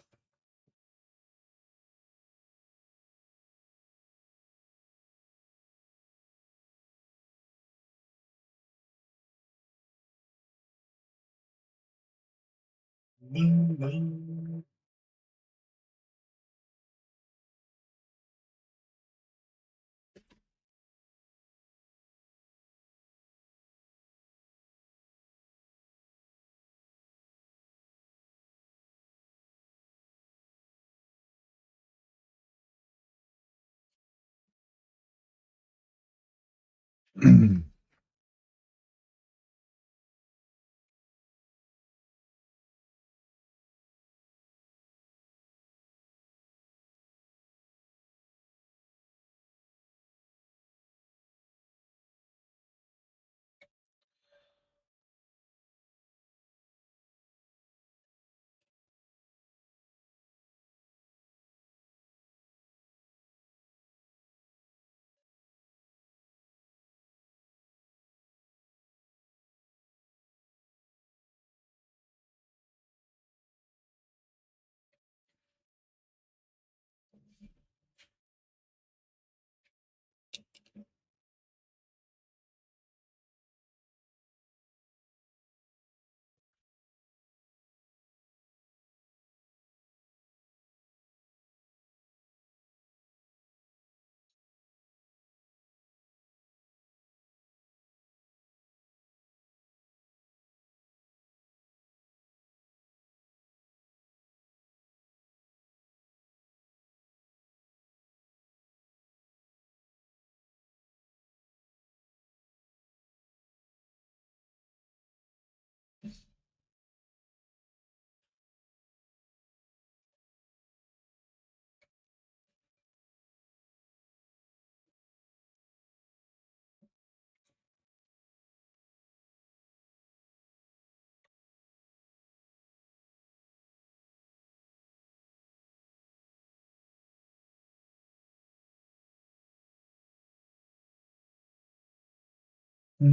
I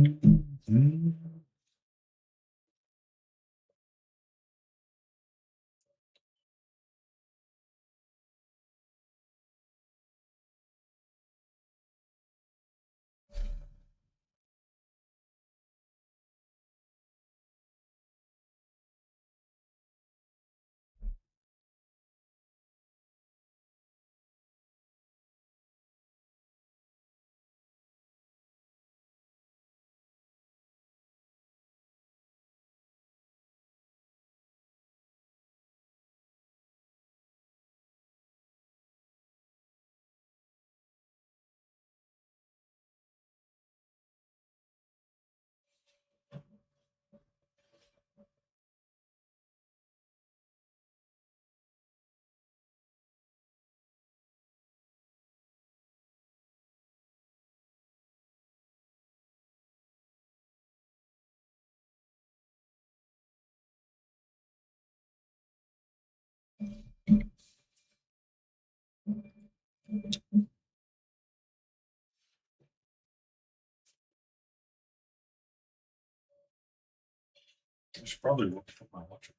should probably look for my watch.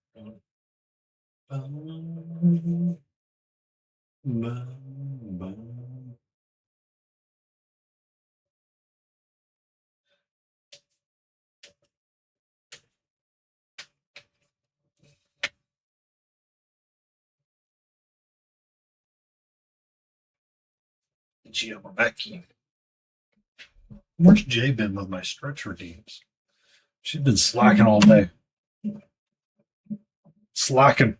Bum, bum, bum. Gee, I'm back. Where's Jay been with my stretch routines? She's been slacking all day. Slacking.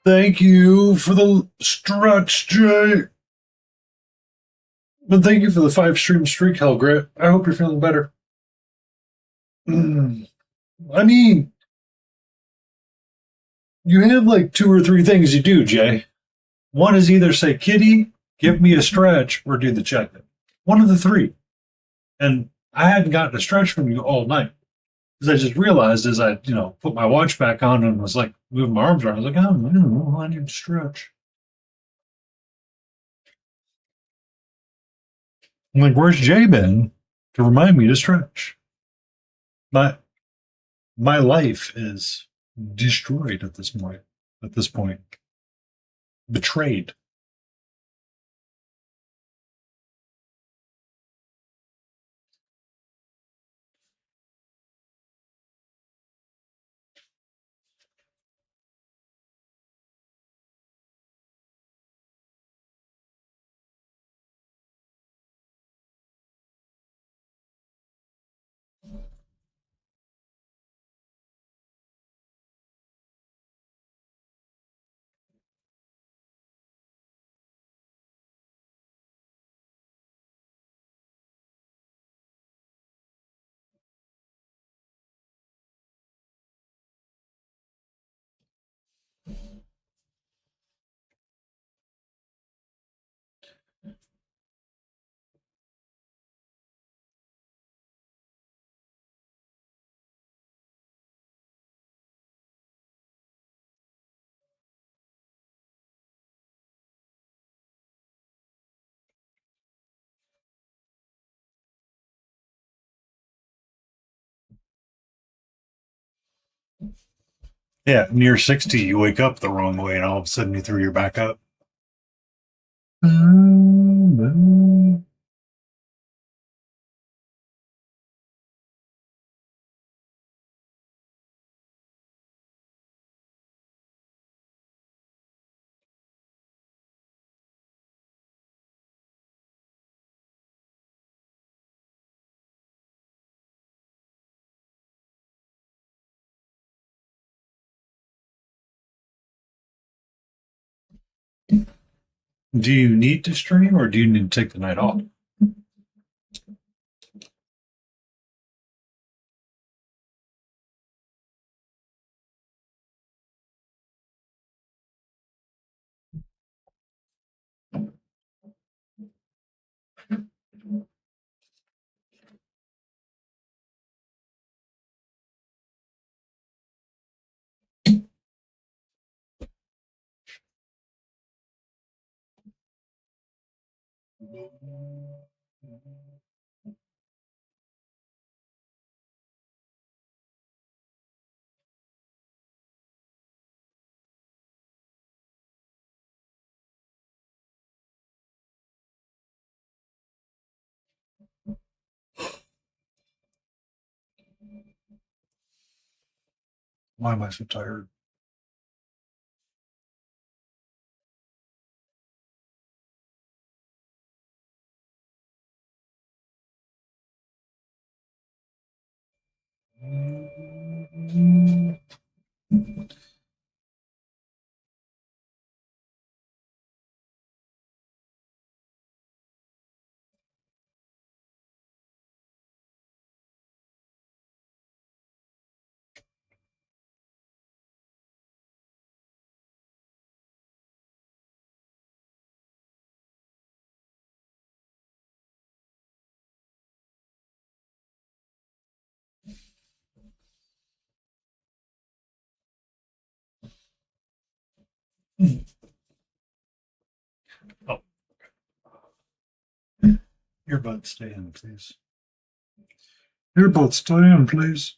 Thank you for the stretch, Jay. But thank you for the 5 stream streak, Hellgrit. I hope you're feeling better. I mean, you have like 2 or 3 things you do, Jay. One is either say, Kitty, give me a stretch, or do the check in. One of the three. And I hadn't gotten a stretch from you all night. Because I just realized as I, put my watch back on and was like moving my arms around, I was like, oh, I need to stretch. I'm like, where's Jay been to remind me to stretch? My my life is destroyed at this point. At this point, betrayed. Yeah, near 60, you wake up the wrong way, and all of a sudden you threw your back up. Do you need to stream, or do you need to take the night off? Why am I so tired? Oh, earbuds stay in, please. Earbuds stay in, please.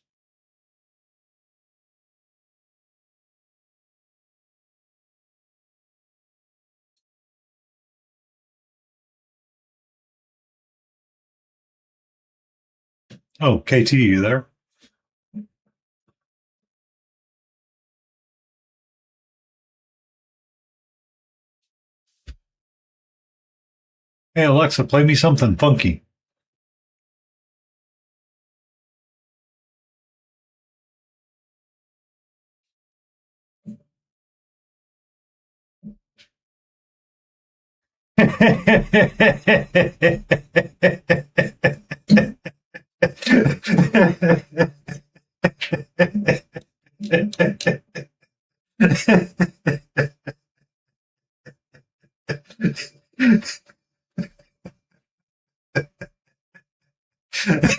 Oh, KT, you there? Hey, Alexa, play me something funky.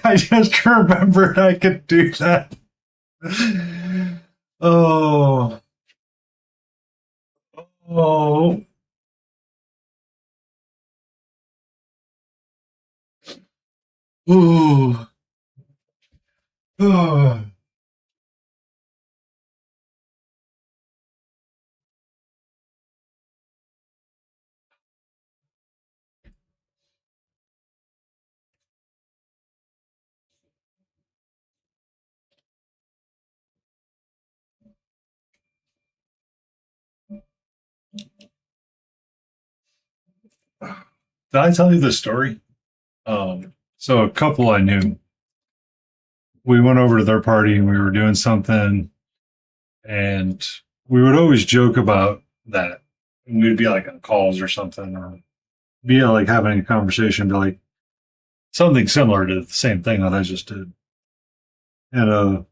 I just remembered I could do that. Oh, oh, ooh, oh. Did I tell you the story? So a couple I knew, we went over to their party and we were doing something, and we would always joke about that. And we'd be like on calls or something, or be like having a conversation, be like something similar to the same thing that I just did. And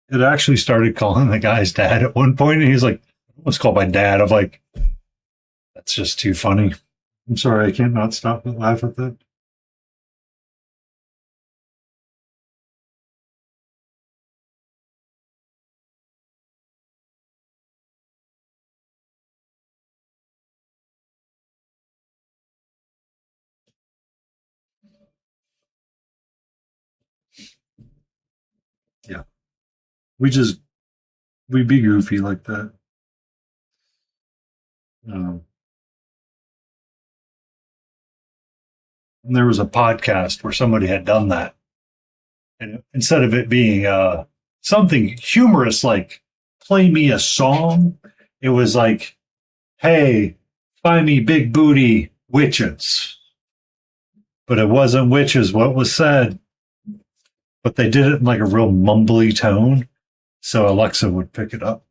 it actually started calling the guy's dad at one point, and he's like, "What's called my dad?" I'm like, "That's just too funny." I'm sorry, I can't not stop but laugh at that. Yeah, we just we be goofy like that. Um, and there was a podcast where somebody had done that, and instead of it being something humorous like "play me a song," it was like, "Hey, find me big booty witches," but it wasn't witches. What was said, but they did it in like a real mumbly tone, so Alexa would pick it up.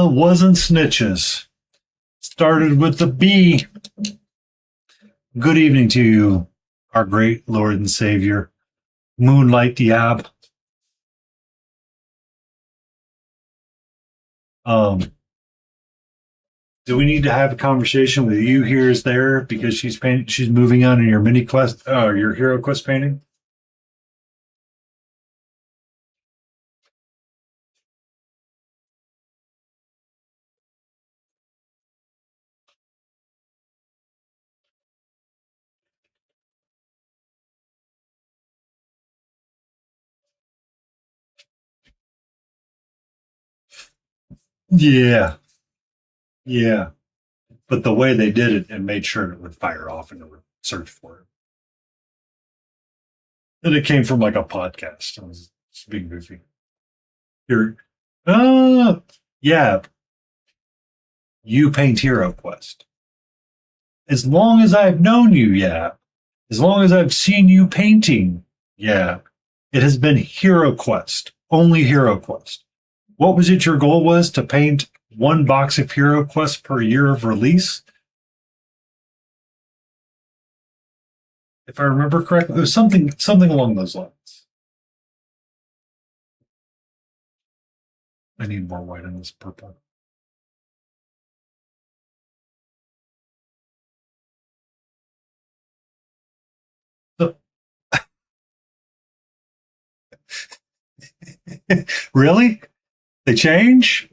wasn't snitches. Started with the B. Good evening to you, our great Lord and Savior, Moonlight Diab. Do we need to have a conversation with you here is there because she's moving on in your mini quest, your hero quest painting? Yeah, yeah. But the way they did it and made sure it would fire off and it would search for it. And it came from like a podcast. I was being goofy. You're, uh, yeah, you paint Hero Quest. As long as I've known you, yeah. As long as I've seen you painting, yeah. It has been Hero Quest, only Hero Quest. What was it your goal was to paint one box of Hero Quest per year of release? If I remember correctly, it was something along those lines. I need more white in this purple. So, really? They change?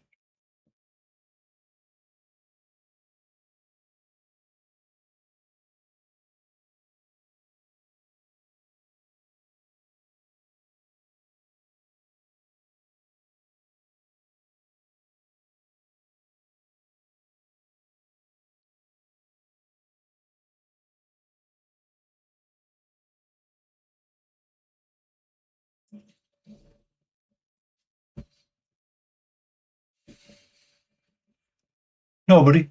Nobody.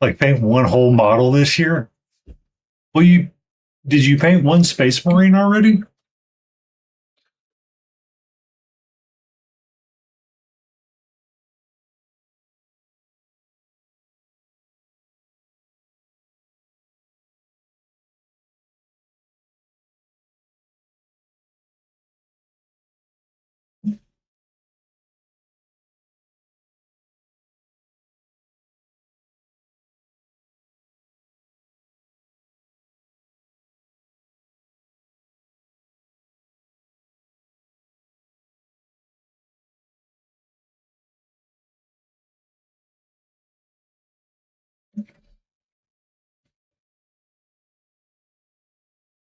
Like paint one whole model this year? Well, did you paint one Space Marine already?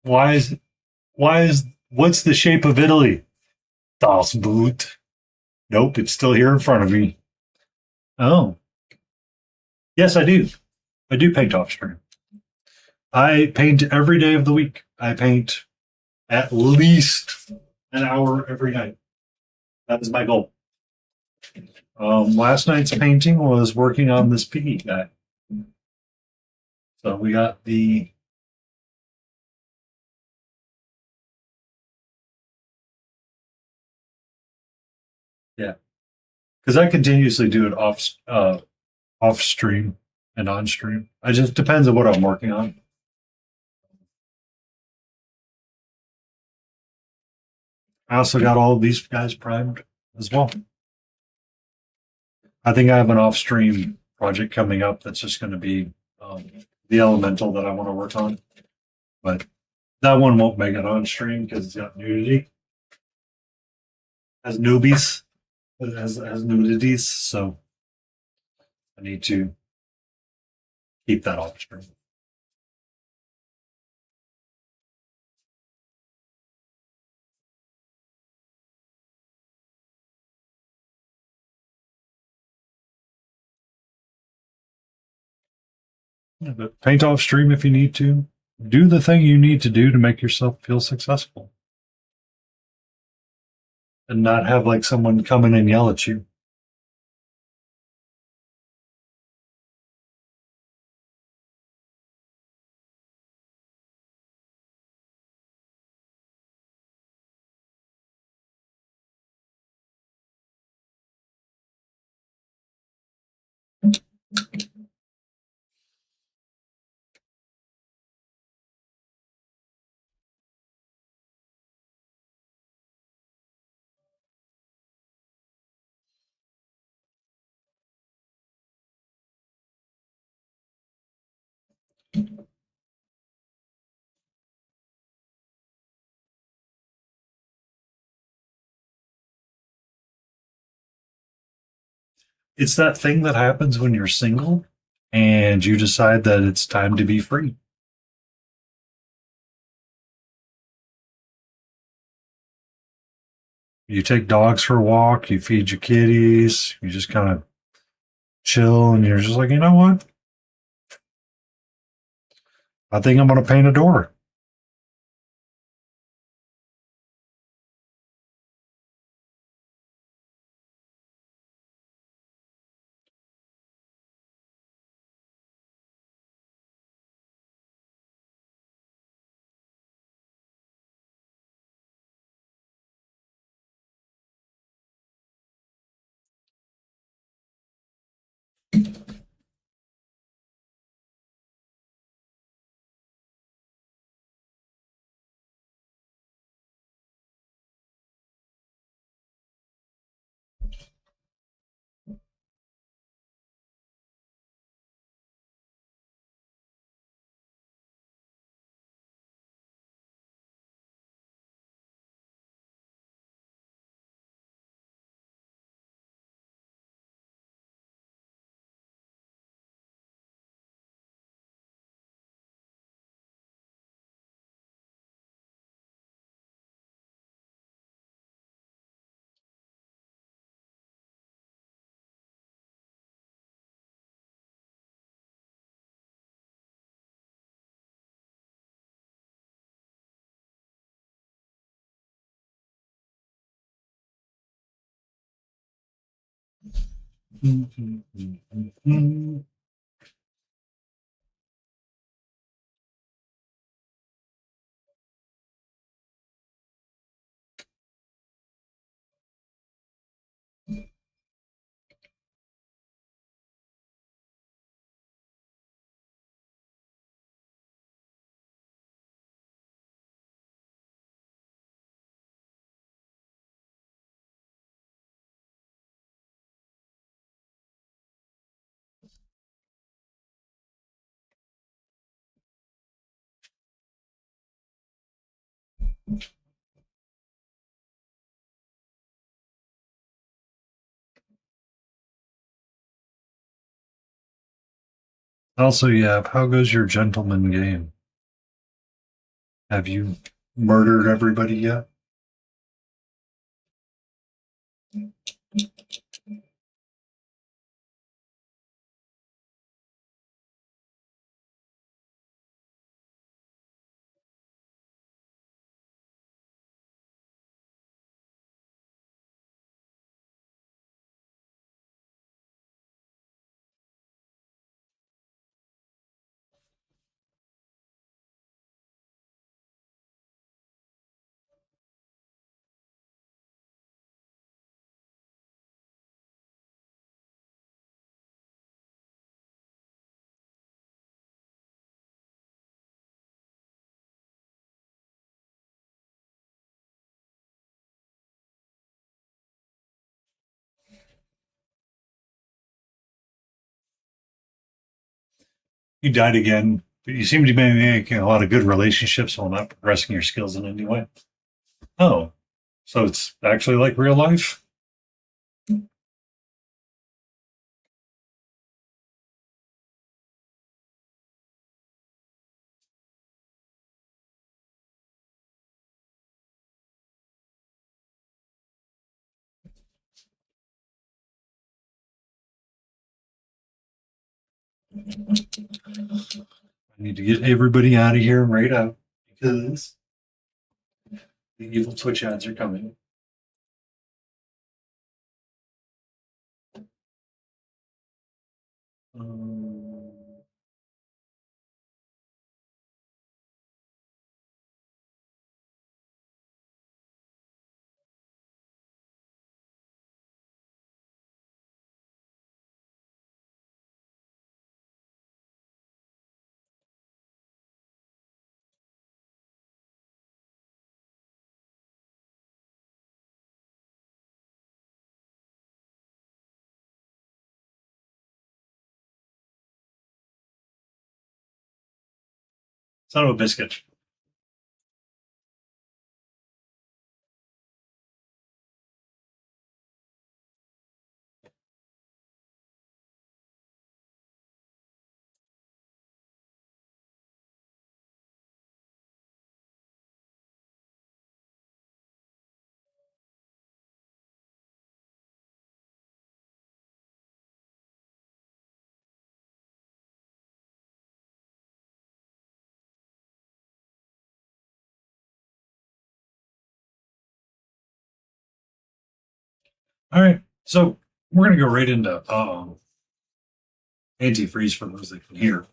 Why is what's the shape of Italy? Das Boot. Nope, it's still here in front of me. Oh, yes, I do. I do paint off stream. I paint every day of the week. I paint at least an hour every night. That is my goal. Last night's painting was working on this piggy guy. So we got the yeah, because I continuously do it off stream and on stream. It just depends on what I'm working on. I also got all of these guys primed as well. I think I have an off stream project coming up that's just going to be the elemental that I want to work on, but that one won't make it on stream because it's got nudity, has newbies, has nudities, so I need to keep that off stream. Yeah, but paint off stream if you need to. Do the thing you need to do to make yourself feel successful. And not have like someone come in and yell at you. It's that thing that happens when you're single and you decide that it's time to be free. You take dogs for a walk, you feed your kitties, you just kind of chill, and you're just like, you know what? I think I'm going to paint a door. Also, yeah, how goes your gentleman game? Have you murdered everybody yet? You died again, but you seem to be making a lot of good relationships while not progressing your skills in any way. Oh, so it's actually like real life? I need to get everybody out of here right out because the evil Twitch ads are coming. Um, Son of a biscuit. All right, so we're gonna go right into antifreeze for those that can hear.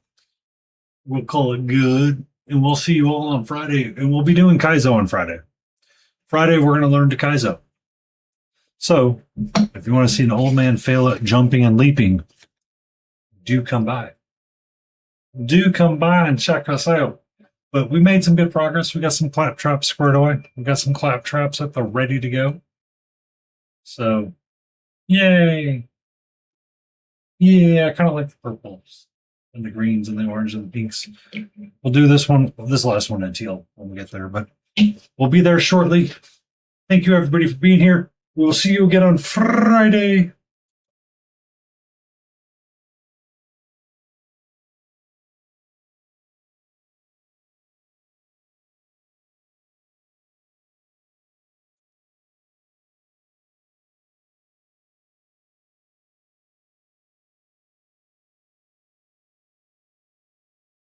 We'll call it good, and we'll see you all on Friday, and we'll be doing Kaizo on Friday. Friday, we're gonna learn to Kaizo. So, if you want to see an old man fail at jumping and leaping, do come by. Do come by and check us out. But we made some good progress. We got some clap traps squared away. We got some clap traps up there ready to go. So, yay! Yeah, I kind of like the purples and the greens and the orange and the pinks. We'll do this last one in teal when we get there, but we'll be there shortly. Thank you, everybody, for being here. We will see you again on Friday.